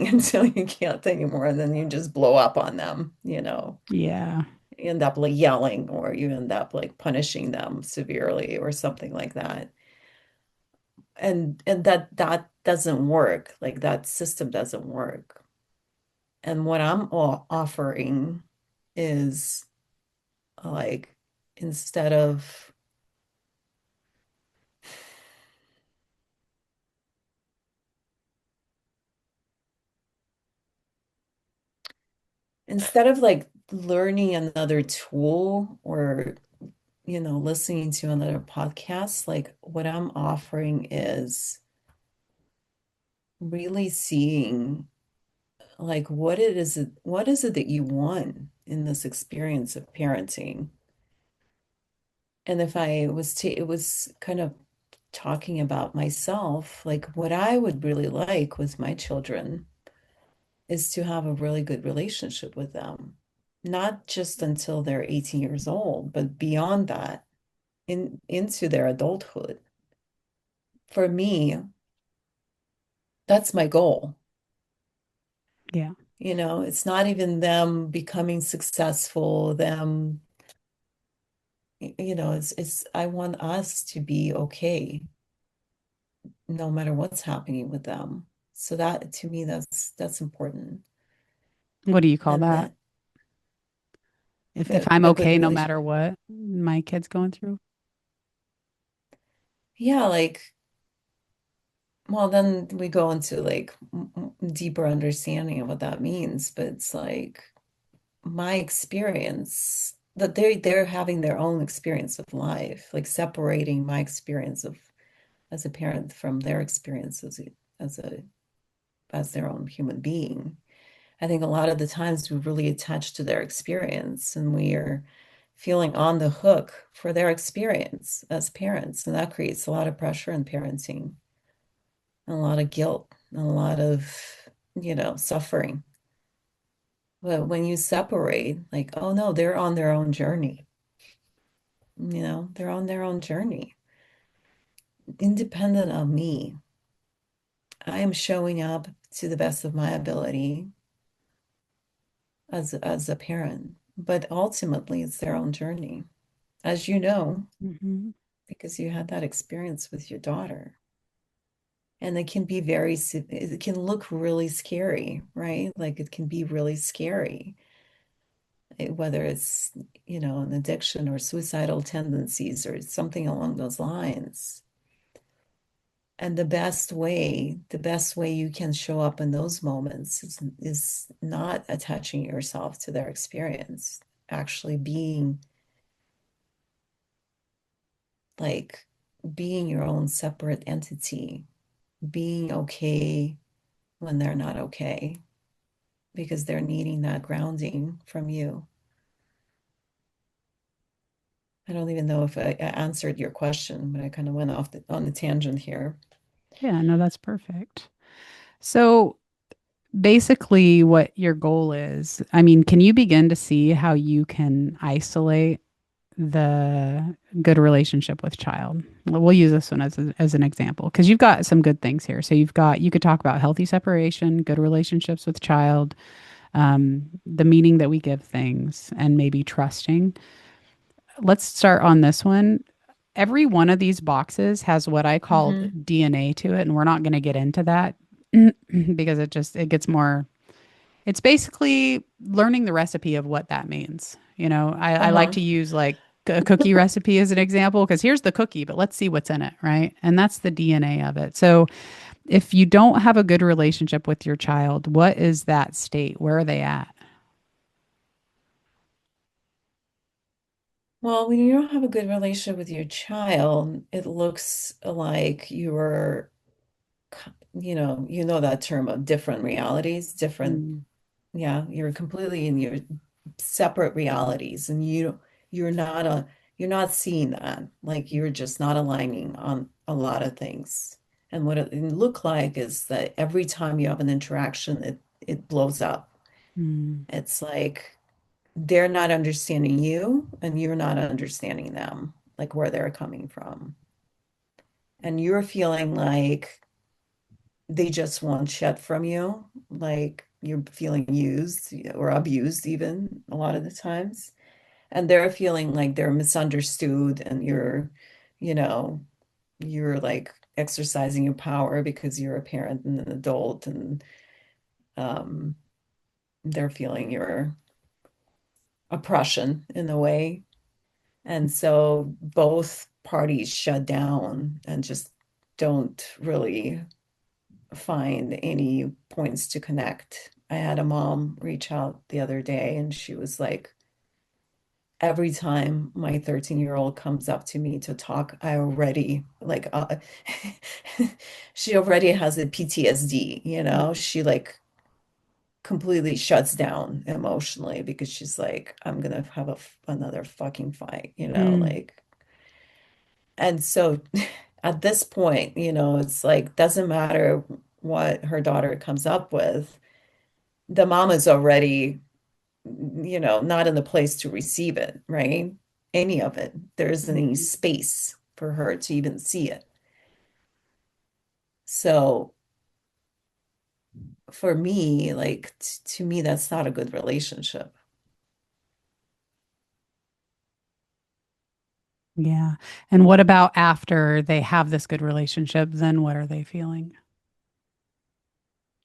until you can't anymore, and then you just blow up on them, Yeah. You end up like yelling, or you end up like punishing them severely or something like that. And that doesn't work. Like that system doesn't work. And what I'm offering is like instead of like learning another tool, or listening to another podcast, like what I'm offering is really seeing like what is it that you want in this experience of parenting. And if I was to it was kind of talking about myself, like what I would really like with my children is to have a really good relationship with them, not just until they're 18 years old, but beyond that, into their adulthood. For me, that's my goal. Yeah. It's not even them becoming successful, them, it's I want us to be okay no matter what's happening with them. So that to me, that's important. What do you call And that? that If I'm a good okay no relation. matter what my kid's going through. Yeah, like, well, then we go into like deeper understanding of what that means. But it's like my experience that they're having their own experience of life, like separating my experience of as a parent from their experience as a as their own human being. I think a lot of the times we really attach to their experience, and we are feeling on the hook for their experience as parents, and that creates a lot of pressure in parenting, and a lot of guilt, and a lot of, suffering. But when you separate, like, oh no, they're on their own journey. They're on their own journey, independent of me. I am showing up to the best of my ability as a parent, but ultimately it's their own journey, as you know, Hmm. because you had that experience with your daughter. And it can be it can look really scary, right? Like it can be really scary, whether it's, an addiction or suicidal tendencies or something along those lines. And the best way you can show up in those moments is not attaching yourself to their experience, actually like being your own separate entity, being okay when they're not okay, because they're needing that grounding from you. I don't even know if I answered your question, but I kind of went off on the tangent here. Yeah, no, that's perfect. So basically, what your goal is, I mean, can you begin to see how you can isolate the good relationship with child? We'll use this one as an example because you've got some good things here. So you could talk about healthy separation, good relationships with child, the meaning that we give things, and maybe trusting. Let's start on this one. Every one of these boxes has what I called Hmm. DNA to it, and we're not going to get into that because it gets more. It's basically learning the recipe of what that means. I like Uh-huh. to use like a cookie recipe as an example, because here's the cookie, but let's see what's in it, right? And that's the DNA of it. So if you don't have a good relationship with your child, what is that state? Where are they at? Well, when you don't have a good relationship with your child, it looks like you're, you know that term of different realities, different, Mm, yeah, you're completely in your separate realities and you're not seeing that. Like you're just not aligning on a lot of things. And what it look like is that every time you have an interaction, it blows up. mm, It's like they're not understanding you and you're not understanding them, like where they're coming from. And you're feeling like they just want shit from you, like you're feeling used or abused even a lot of the times. And they're feeling like they're misunderstood and you know, you're like exercising your power because you're a parent and an adult and um, they're feeling your oppression in a way. And so both parties shut down and just don't really find any points to connect. I had a mom reach out the other day and she was like, every time my 13-year-old comes up to me to talk, I already like she already has a PTSD, you know? She like completely shuts down emotionally because she's like, I'm gonna have another fucking fight, you know, mm. like and so at this point, it's like doesn't matter what her daughter comes up with, the mom is already, not in the place to receive it, right? Any of it. There isn't any space for her to even see it. So for me, like to me, that's not a good relationship. Yeah. And what about after they have this good relationship? Then what are they feeling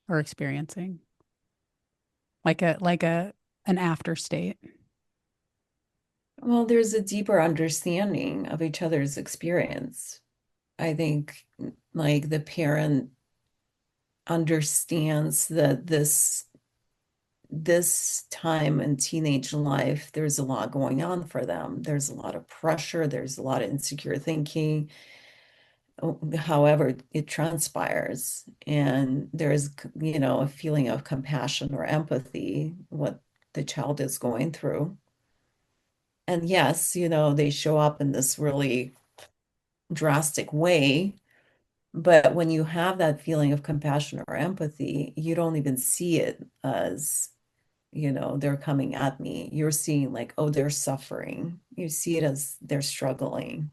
or experiencing? Like an after state. Well, there's a deeper understanding of each other's experience. I think like the parent understands that this time in teenage life, there's a lot going on for them. There's a lot of pressure, there's a lot of insecure thinking, however it transpires. And there's, a feeling of compassion or empathy, what the child is going through. And yes, they show up in this really drastic way. But when you have that feeling of compassion or empathy, you don't even see it as they're coming at me. You're seeing like, oh, they're suffering. You see it as they're struggling.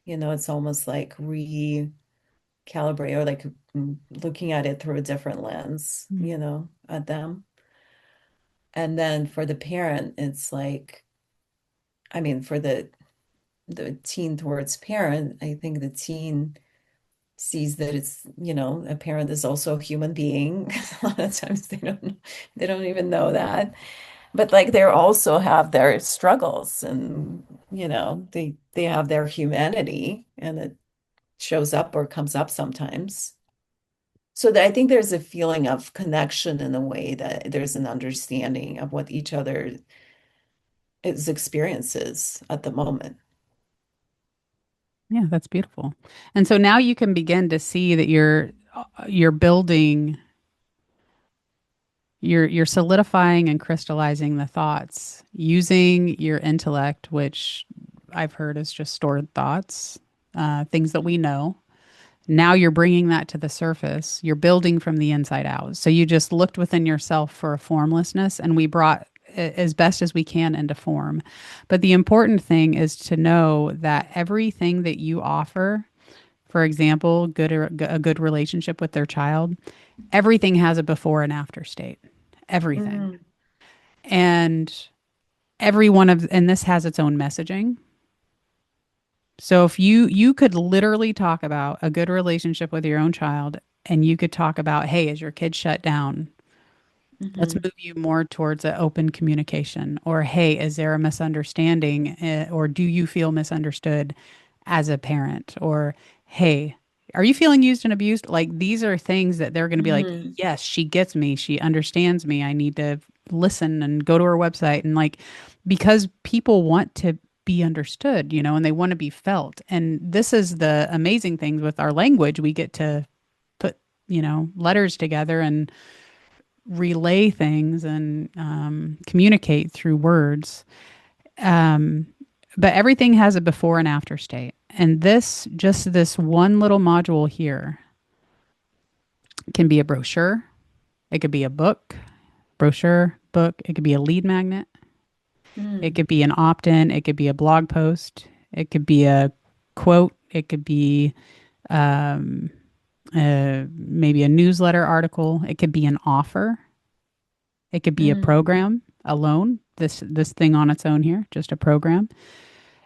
It's almost like recalibrate or like looking at it through a different lens, Mm. at them. And then for the parent, it's like, I mean, for the teen towards parent, I think the teen sees that it's, a parent is also a human being. A lot of times they don't even know that. But like they also have their struggles and they have their humanity and it shows up or comes up sometimes. So that I think there's a feeling of connection in a way that there's an understanding of what each other is experiences at the moment. Yeah, that's beautiful. And so now you can begin to see that you're building, you're solidifying and crystallizing the thoughts using your intellect, which I've heard is just stored thoughts, things that we know. Now you're bringing that to the surface. You're building from the inside out. So you just looked within yourself for a formlessness, and we brought as best as we can into form. But the important thing is to know that everything that you offer, for example, a good relationship with their child, everything has a before and after state. Everything. Mm. And and this has its own messaging. So if you could literally talk about a good relationship with your own child and you could talk about, hey, is your kid shut down? Let's Hmm. move you more towards an open communication. Or, hey, is there a misunderstanding? Or do you feel misunderstood as a parent? Or, hey, are you feeling used and abused? Like, these are things that they're going to be like, Hmm. yes, she gets me. She understands me. I need to listen and go to her website. And, like, because people want to be understood, and they want to be felt. And this is the amazing thing with our language. We get to put, letters together and relay things and communicate through words. Um, but everything has a before and after state. And just this one little module here can be a brochure. It could be a book, brochure, book. It could be a lead magnet. It Mm. could be an opt in. It could be a blog post. It could be a quote. It could be um, maybe a newsletter article. It could be an offer. It could be a Mm. program alone, this thing on its own here, just a program.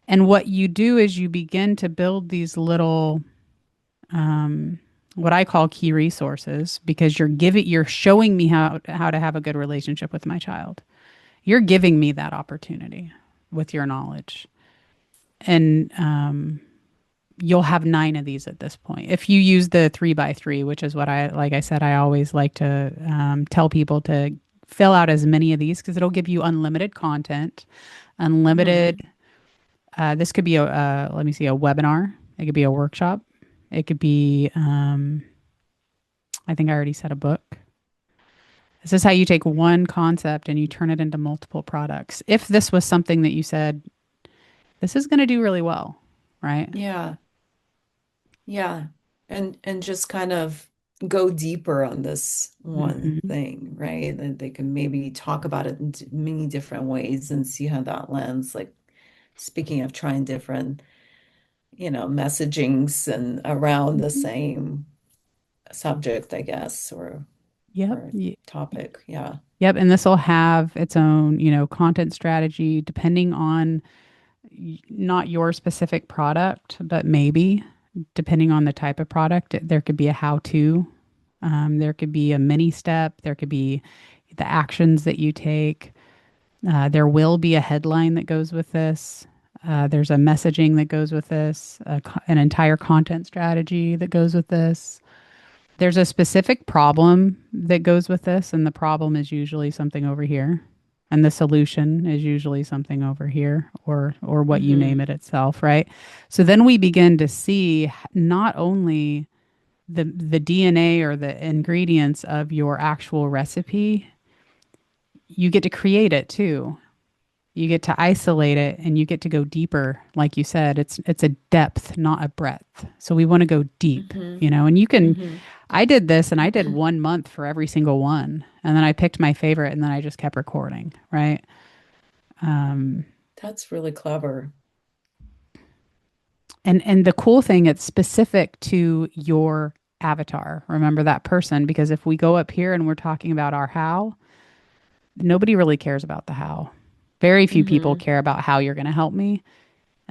And what you do is you begin to build these little um, what I call key resources because you're showing me how to have a good relationship with my child. You're giving me that opportunity with your knowledge. And you'll have 9 of these at this point. If you use the 3 by 3, which is what like I said, I always like to tell people to fill out as many of these because it'll give you unlimited content, Hmm. unlimited. This could be let me see, a webinar. It could be a workshop. It could be, I think I already said a book. This is how you take one concept and you turn it into multiple products. If this was something that you said, this is going to do really well, right? Yeah. Yeah. And just kind of go deeper on this one Hmm. thing, right? And they can maybe talk about it in many different ways and see how that lands. Like speaking of trying different, messagings and around the Hmm. same subject, I guess, Yep. or topic. Yeah. Yep. And this will have its own, content strategy depending on not your specific product, but maybe depending on the type of product, there could be a how to. There could be a mini step. There could be the actions that you take. There will be a headline that goes with this. There's a messaging that goes with this, an entire content strategy that goes with this. There's a specific problem that goes with this, and the problem is usually something over here. And the solution is usually something over here or what you name Hmm. it itself, right? So then we begin to see not only the DNA or the ingredients of your actual recipe, you get to create it too. You get to isolate it and you get to go deeper. Like you said, it's a depth, not a breadth. So we want to go deep, Hmm. and you can. Hmm. I did this and I did 1 month for every single one, and then I picked my favorite and then I just kept recording, right? Um, That's really clever. and the cool thing, it's specific to your avatar. Remember that person, because if we go up here and we're talking about our how, nobody really cares about the how. Very few people Hmm. care about how you're going to help me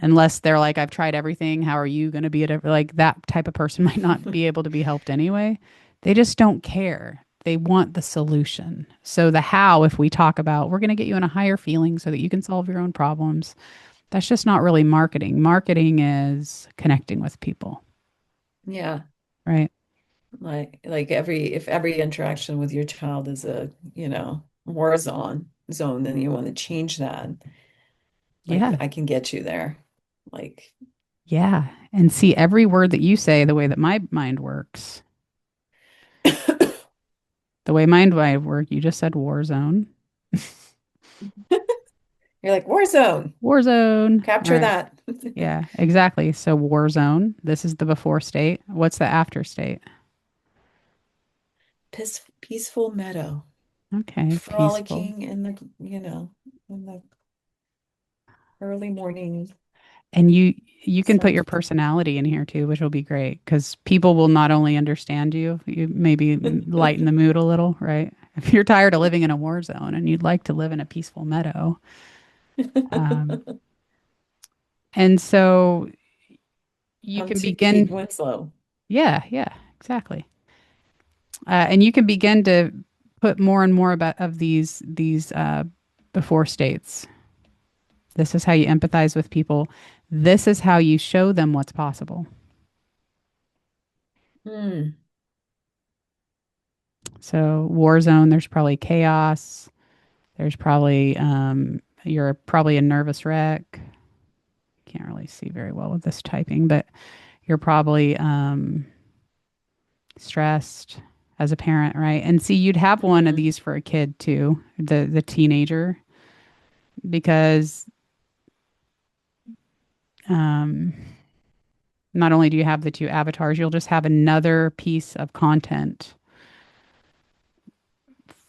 unless they're like, I've tried everything. How are you going to be at like that type of person might not be able to be helped anyway. They just don't care. They want the solution. So the how, if we talk about, we're going to get you in a higher feeling so that you can solve your own problems. That's just not really marketing. Marketing is connecting with people, Yeah. right? Like if every interaction with your child is a, war zone, then you want to change that. Like Yeah. I can get you there. Like Yeah. And see every word that you say the way that my mind works. The way mind work, you just said war zone. you're like war zone, War zone. All capture right. that. Yeah, exactly. So war zone, this is the before state. What's the after state? Peaceful meadow, Okay, peaceful. frolicking in the early morning And you can put your sun. personality in here too, which will be great because people will not only understand you, you maybe lighten the mood a little, right? If you're tired of living in a war zone and you'd like to live in a peaceful meadow. Um, and so you Come can to Kate begin, Winslow. yeah, yeah, exactly. And you can begin to put more and more about of these before states. This is how you empathize with people. This is how you show them what's possible. Hmm. So war zone, there's probably chaos. There's probably you're probably a nervous wreck. Can't really see very well with this typing, but you're probably stressed as a parent, right? And see, you'd have one of Hmm. these for a kid too, the teenager, because um, not only do you have the two avatars, you'll just have another piece of content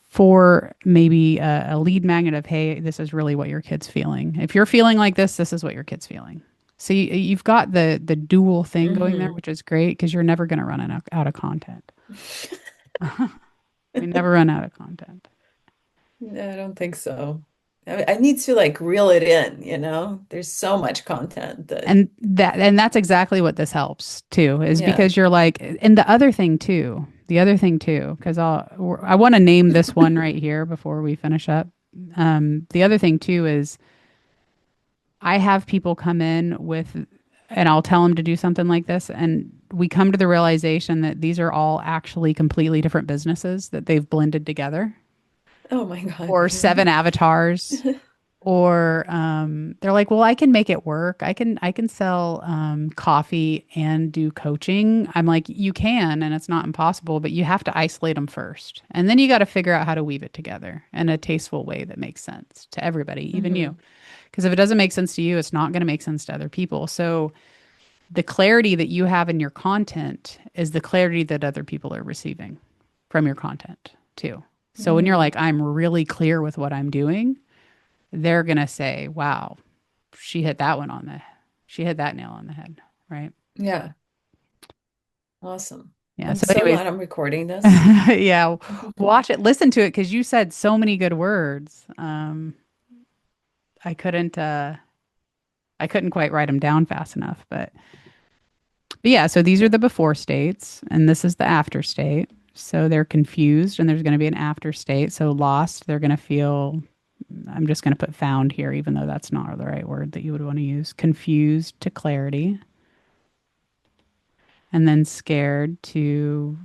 for maybe a lead magnet of, hey, this is really what your kid's feeling. If you're feeling like this is what your kid's feeling. So you've got the dual thing going there, Hmm. which is great because you're never going to run out of content. We never run out of content. No, I don't think so. I need to like reel it in, you know? There's so much content that, And that's exactly what this helps too, is yeah. because you're like, and the other thing too, because I want to name this one right here before we finish up. The other thing too is I have people come in with, and I'll tell them to do something like this, and we come to the realization that these are all actually completely different businesses that they've blended together, Oh my God, or seven really? avatars, or they're like, well, I can make it work. I can sell coffee and do coaching. I'm like, you can, and it's not impossible, but you have to isolate them first, and then you got to figure out how to weave it together in a tasteful way that makes sense to everybody, even you. Hmm. Because if it doesn't make sense to you, it's not going to make sense to other people. So the clarity that you have in your content is the clarity that other people are receiving from your content too. So when you're Hmm. like, I'm really clear with what I'm doing, they're going to say, wow, she hit that one on the, she hit that nail on the head. Right. Yeah, awesome. Yeah. I'm So, so anyways, glad I'm recording this. yeah, watch it, listen to it because you said so many good words. I couldn't, uh, I couldn't quite write them down fast enough, but yeah, so these are Yeah. the before states, and this is the after state. So they're confused, and there's going to be an after state. So lost, they're going to feel, I'm just going to put found here, even though that's not the right word that you would want to use. Confused to clarity, and then scared to,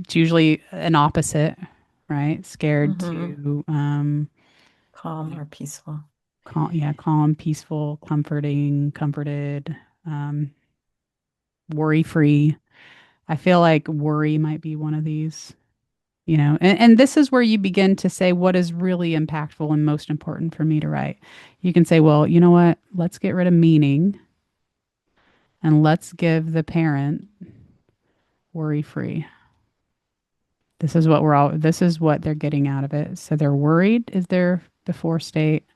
it's usually an opposite, right? Scared Hmm. to, Calm or peaceful. calm, yeah, calm, peaceful, comforting, comforted, um, worry free. I feel like worry might be one of these. And this is where you begin to say what is really impactful and most important for me to write. You can say, well, you know what, let's get rid of meaning and let's give the parent worry free. This is what they're getting out of it. So they're worried is their before state.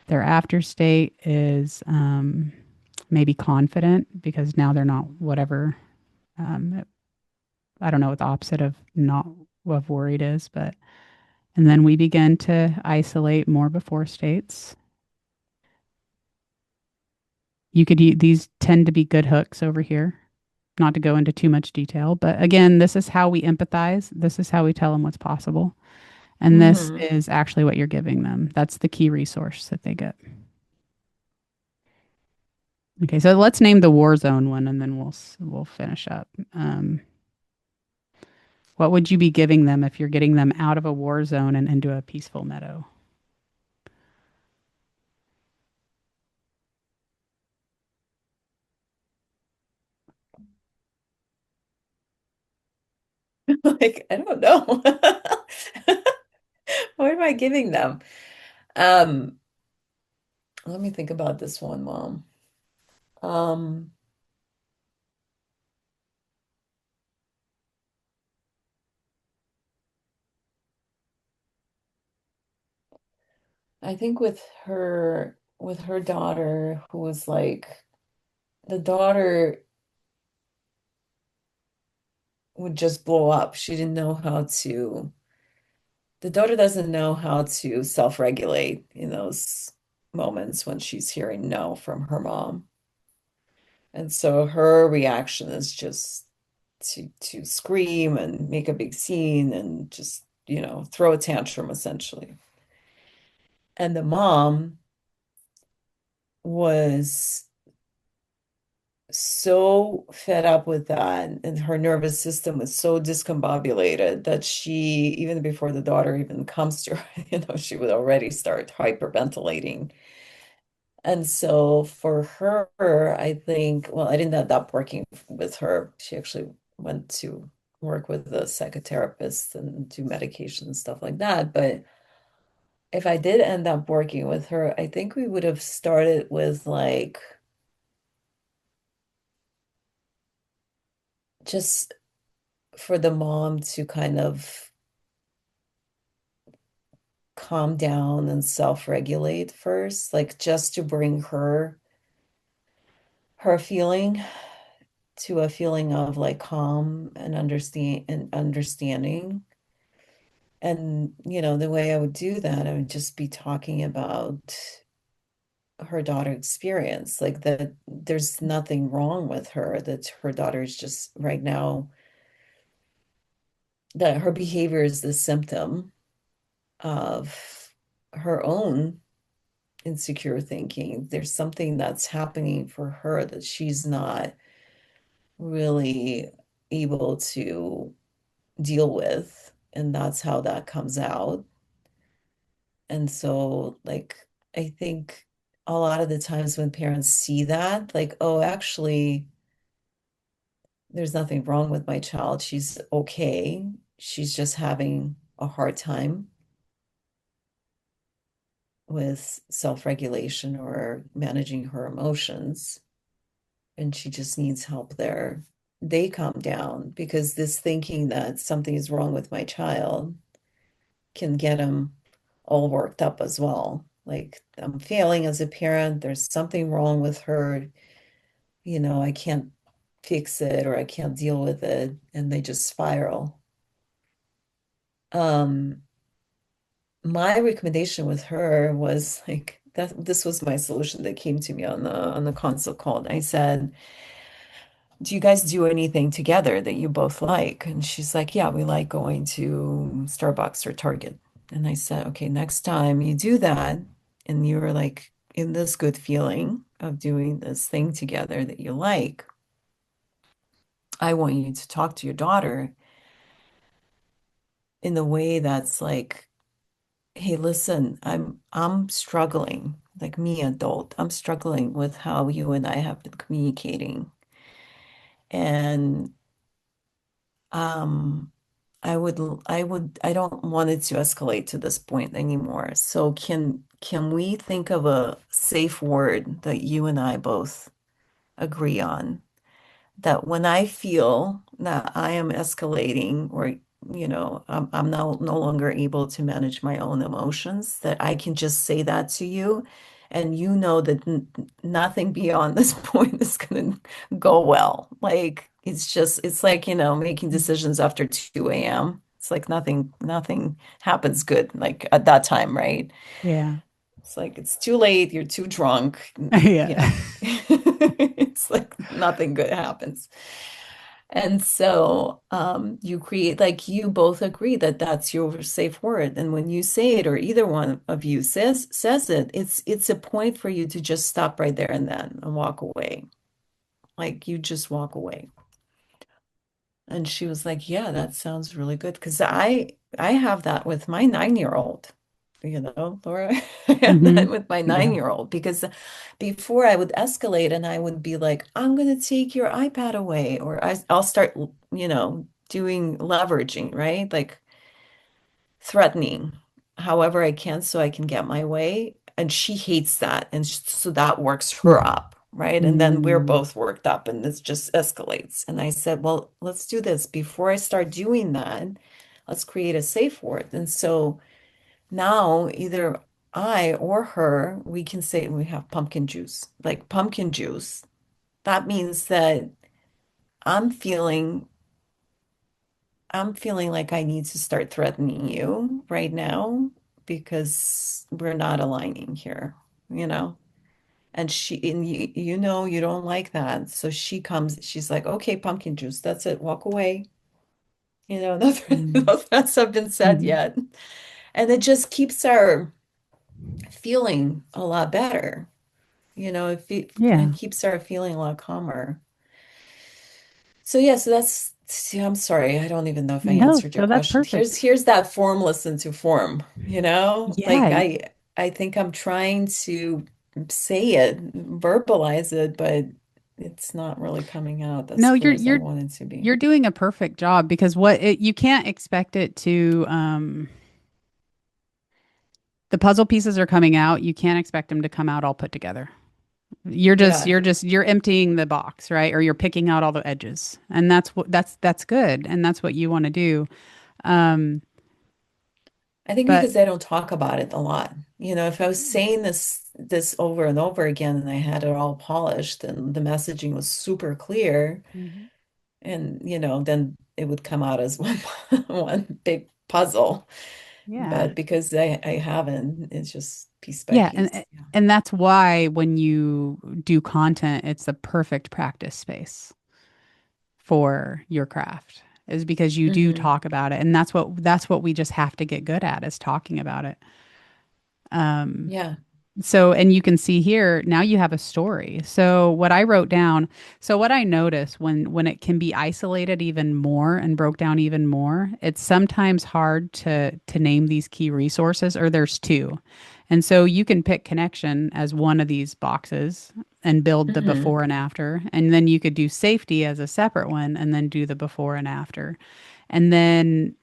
Their after state is maybe confident because now they're not whatever. um, I don't know what the opposite of not of worried is, but and then we begin to isolate more before states. These tend to be good hooks over here. Not to go into too much detail, but again, this is how we empathize. This is how we tell them what's possible. And this Hmm. is actually what you're giving them. That's the key resource that they get. Okay, so let's name the war zone one, and then we'll finish up. Um, what would you be giving them if you're getting them out of a war zone and into a peaceful meadow? Like, I don't know. What am I giving them? Um, Let me think about this one, Mom. Um, I think with her daughter, who was like the daughter would just blow up. She didn't know how to, the daughter doesn't know how to self-regulate in those moments when she's hearing no from her mom. And so her reaction is just to scream and make a big scene and just throw a tantrum essentially. And the mom was so fed up with that, and her nervous system was so discombobulated that she, even before the daughter even comes to her, she would already start hyperventilating. And so for her, I think, well, I didn't end up working with her. She actually went to work with a psychotherapist and do medication and stuff like that. But if I did end up working with her, I think we would have started with like just for the mom to kind of calm down and self-regulate first, like just to bring her feeling to a feeling of like calm and understanding. And the way I would do that, I would just be talking about her daughter experience, like that there's nothing wrong with her, that her daughter is just right now, that her behavior is the symptom of her own insecure thinking. There's something that's happening for her that she's not really able to deal with, and that's how that comes out. And so, like, I think a lot of the times when parents see that, like, oh, actually, there's nothing wrong with my child. She's okay. She's just having a hard time with self-regulation or managing her emotions, and she just needs help there. They calm down, because this thinking that something is wrong with my child can get them all worked up as well. Like, I'm failing as a parent, there's something wrong with her, I can't fix it or I can't deal with it, and they just spiral. Um, my recommendation with her was like that this was my solution that came to me on the consult call. I said, do you guys do anything together that you both like? And she's like, yeah, we like going to Starbucks or Target. And I said, okay, next time you do that and you're like in this good feeling of doing this thing together that you like, I want you to talk to your daughter in the way that's like, hey, listen, I'm struggling, like me adult, I'm struggling with how you and I have been communicating. And um I don't want it to escalate to this point anymore. So can we think of a safe word that you and I both agree on? That when I feel that I am escalating, or I'm now no longer able to manage my own emotions, that I can just say that to you, and you know that n nothing beyond this point is going to go well. Like, it's like, making decisions after 2 a.m. It's like nothing happens good like at that time, right? Yeah. It's like it's too late, you're too drunk, you Yeah. know. It's like nothing good happens. And so you create, like, you both agree that that's your safe word. And when you say it, or either one of you says it, it's a point for you to just stop right there and then and walk away. Like, you just walk away. And she was like, yeah, that sounds really good. Because I have that with my 9-year-old, Laura. I have that Hmm. with my Yeah. 9-year-old, because before I would escalate and I would be like, I'm gonna take your iPad away, or I'll start, doing leveraging, right? Like threatening however I can so I can get my way. And she hates that. And so that works her up, right? And then we're Mm. both worked up and this just escalates. And I said, well, let's do this. Before I start doing that, let's create a safe word. And so now either I or her, we can say we have pumpkin juice, like pumpkin juice. That means that I'm feeling I'm feeling like I need to start threatening you right now because we're not aligning here, you know? And you don't like that. So she's like, okay, pumpkin juice, that's it, walk away. Mm. no threats have been said Mhm. yet. And it just keeps our feeling a lot better. Yeah. It keeps our feeling a lot calmer. So yeah, so yeah, I'm sorry, I don't even know if I No, answered your no, that's question. perfect. Here's that formless into form, Like Yeah. I think I'm trying to say it, verbalize it, but it's not really coming out as No, clear as I want it to be. you're doing a perfect job because you can't expect it to the puzzle pieces are coming out. You can't expect them to come out all put together. Yeah. You're emptying the box, right? Or you're picking out all the edges. And that's good. And that's what you want to do. Um, I think but because I don't talk about it a lot. If I was saying this over and over again and I had it all polished and the messaging was super clear, Mhm. and then it would come out as one big puzzle. Yeah. But because I haven't, it's just piece by Yeah, piece. Yeah. and that's why when you do content, it's the perfect practice space for your craft is because you do Hmm. talk about it. And that's what we just have to get good at is talking about it. Um, Yeah. So, and you can see here now you have a story. So, what I wrote down, so what I notice when it can be isolated even more and broke down even more, it's sometimes hard to name these key resources or there's two. And so you can pick connection as one of these boxes and build the Hmm. before and after. And then you could do safety as a separate one and then do the before and after. And then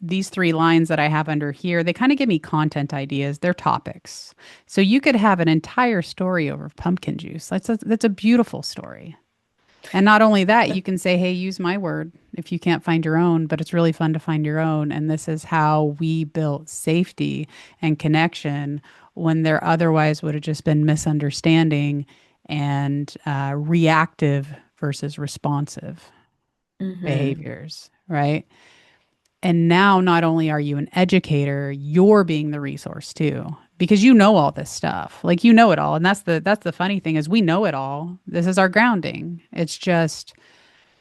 these three lines that I have under here, they kind of give me content ideas. They're topics. So you could have an entire story over pumpkin juice. That's a beautiful story. And not only that, you can say, hey, use my word if you can't find your own, but it's really fun to find your own. And this is how we built safety and connection when there otherwise would have just been misunderstanding and reactive versus responsive Hmm. behaviors, right? And now not only are you an educator, you're being the resource too because you know all this stuff. Like you know it all. And that's the funny thing is we know it all. This is our grounding. It's just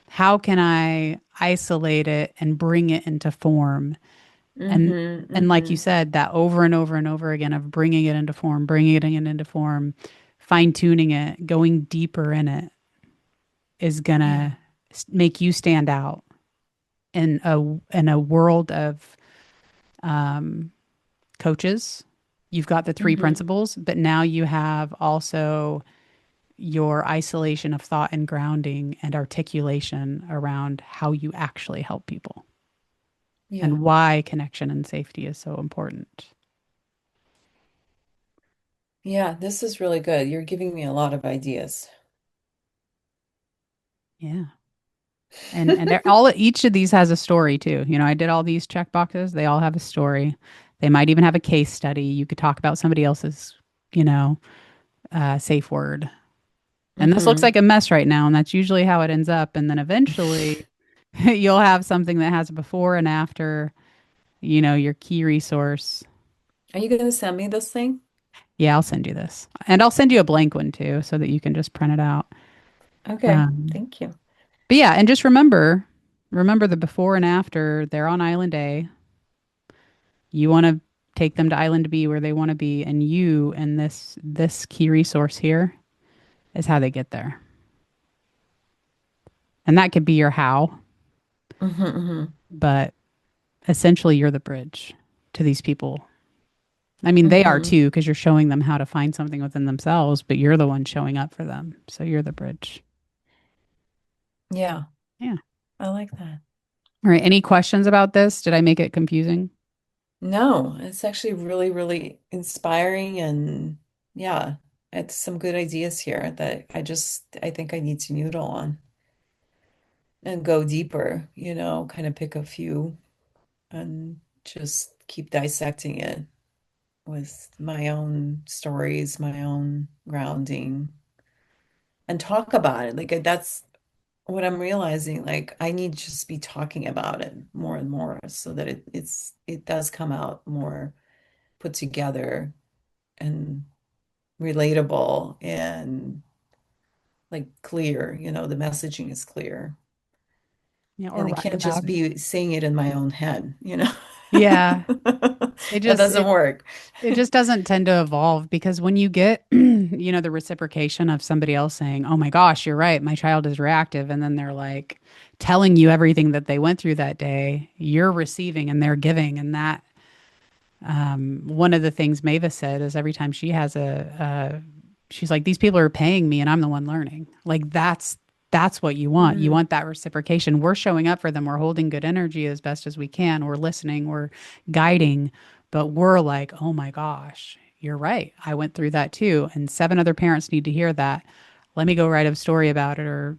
how can I isolate it and bring it into form? And Hmm. and like you Hmm. said, that over and over and over again of bringing it into form, bringing it into form, fine tuning it, going deeper in it is Yeah. gonna make you stand out in a world of um, coaches. You've got the three Hmm. principles, but now you have also your isolation of thought and grounding and articulation around how you actually help people Yeah. and why connection and safety is so important. Yeah. This is really good. You're giving me a lot of ideas. Yeah. And they're all each of these has a story too. You know, I did all these check boxes. They all have a story. They might even have a case study. You could talk about somebody else's, you know, safe word. And this looks Hmm. like a mess right now, and that's usually how it ends up. And then eventually you'll have something that has a before and after, you know, your key resource. Are you going to send me this thing? Yeah, I'll send you this. And I'll send you a blank one too so that you can just print it out. Okay. Um, Thank you. but yeah, and just remember the before and after. They're on Island A. You want to take them to Island B where they want to be, and you and this key resource here is how they get there. And that could be your how, Hmm. Hmm. but essentially you're the bridge to these people. I mean, they are Hmm. too, because you're showing them how to find something within themselves, but you're the one showing up for them. So you're the bridge. Yeah. Yeah. I like that. All right. Any questions about this? Did I make it confusing? No, it's actually really, really inspiring and yeah, it's some good ideas here that I think I need to noodle on and go deeper, kind of pick a few and just keep dissecting it with my own stories, my own grounding, and talk about it. Like that's what I'm realizing. Like I need to just be talking about it more and more so that it does come out more put together and relatable and like clear, the messaging is clear. Yeah, or And I write can't about just it. be saying it in my own head, you know? Yeah. It That just doesn't it work. it just doesn't tend to evolve because when you get, the reciprocation of somebody else saying, "Oh my gosh, you're right, my child is reactive," and then they're like telling you everything that they went through that day, you're receiving and they're giving, and that one of the things Mavis said is every time she has she's like, these people are paying me and I'm the one learning. Like that's what you want. You Mm, want that reciprocation. We're showing up for them. We're holding good energy as best as we can. We're listening. We're guiding. But we're like, oh my gosh, you're right. I went through that too. And seven other parents need to hear that. Let me go write a story about it or,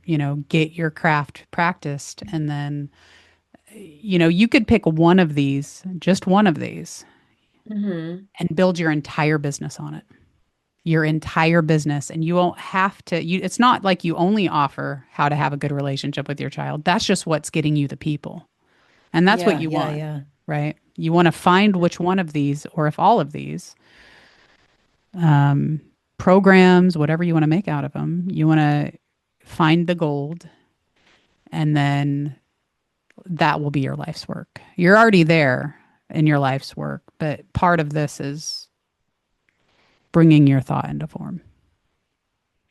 get your craft practiced. And then, you could pick one of these, just one of these, hmm. and build your entire business on it. Your entire business. And you won't have to, it's not like you only offer how to have a good relationship with your child. That's just what's getting you the people. And that's what Yeah, you yeah, want, yeah. right? You want to find which one of these, or if all of these um, programs, whatever you want to make out of them, you want to find the gold, and then that will be your life's work. You're already there in your life's work, but part of this is bringing your thought into form.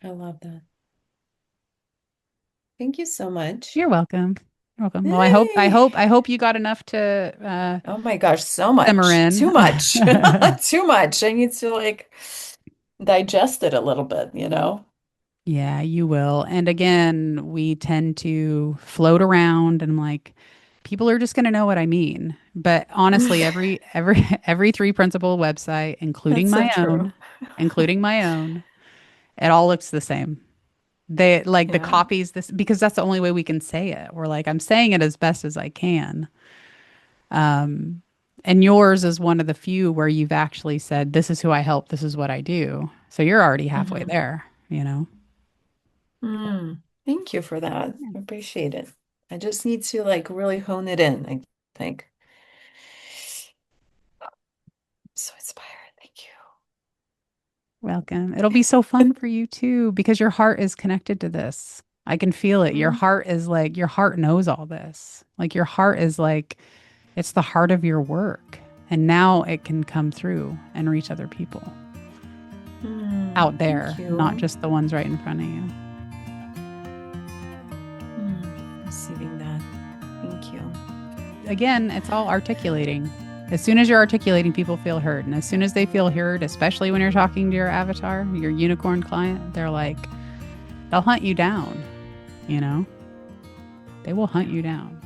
I love that. Thank you so much. You're welcome. You're welcome. Well, I hope I Yay. hope I hope you got enough to Oh my gosh, so simmer much. in. Too much. Too much. I need to like digest it a little bit, you know? Yeah, you will. And again, we tend to float around and like people are just going to know what I mean. But honestly, every three principal website, That's so true. including my own, it all looks the same. They like the Yeah. copies this because that's the only way we can say it. We're like, I'm saying it as best as I can. And yours is one of the few where you've actually said, this is who I help, this is what I do. So you're already halfway Hmm. there. Mm. Thank you for that. I appreciate it. I just need to like really hone it in, I think. So inspired. Thank Welcome. It'll be so fun for you too, because your heart is connected to this. I can feel it. Your you. heart is like, your heart knows all this. Like, your heart is like, it's the heart of your work. And now it can come through and reach other people out Thank there, not you. just the ones right in front of you. Receiving that. Thank you. Again, it's all articulating. As soon as you're articulating, people feel heard. And as soon as they feel heard, especially when you're talking to your avatar, your unicorn client, they're like, they'll hunt you down, you know? They will hunt Yeah. you down.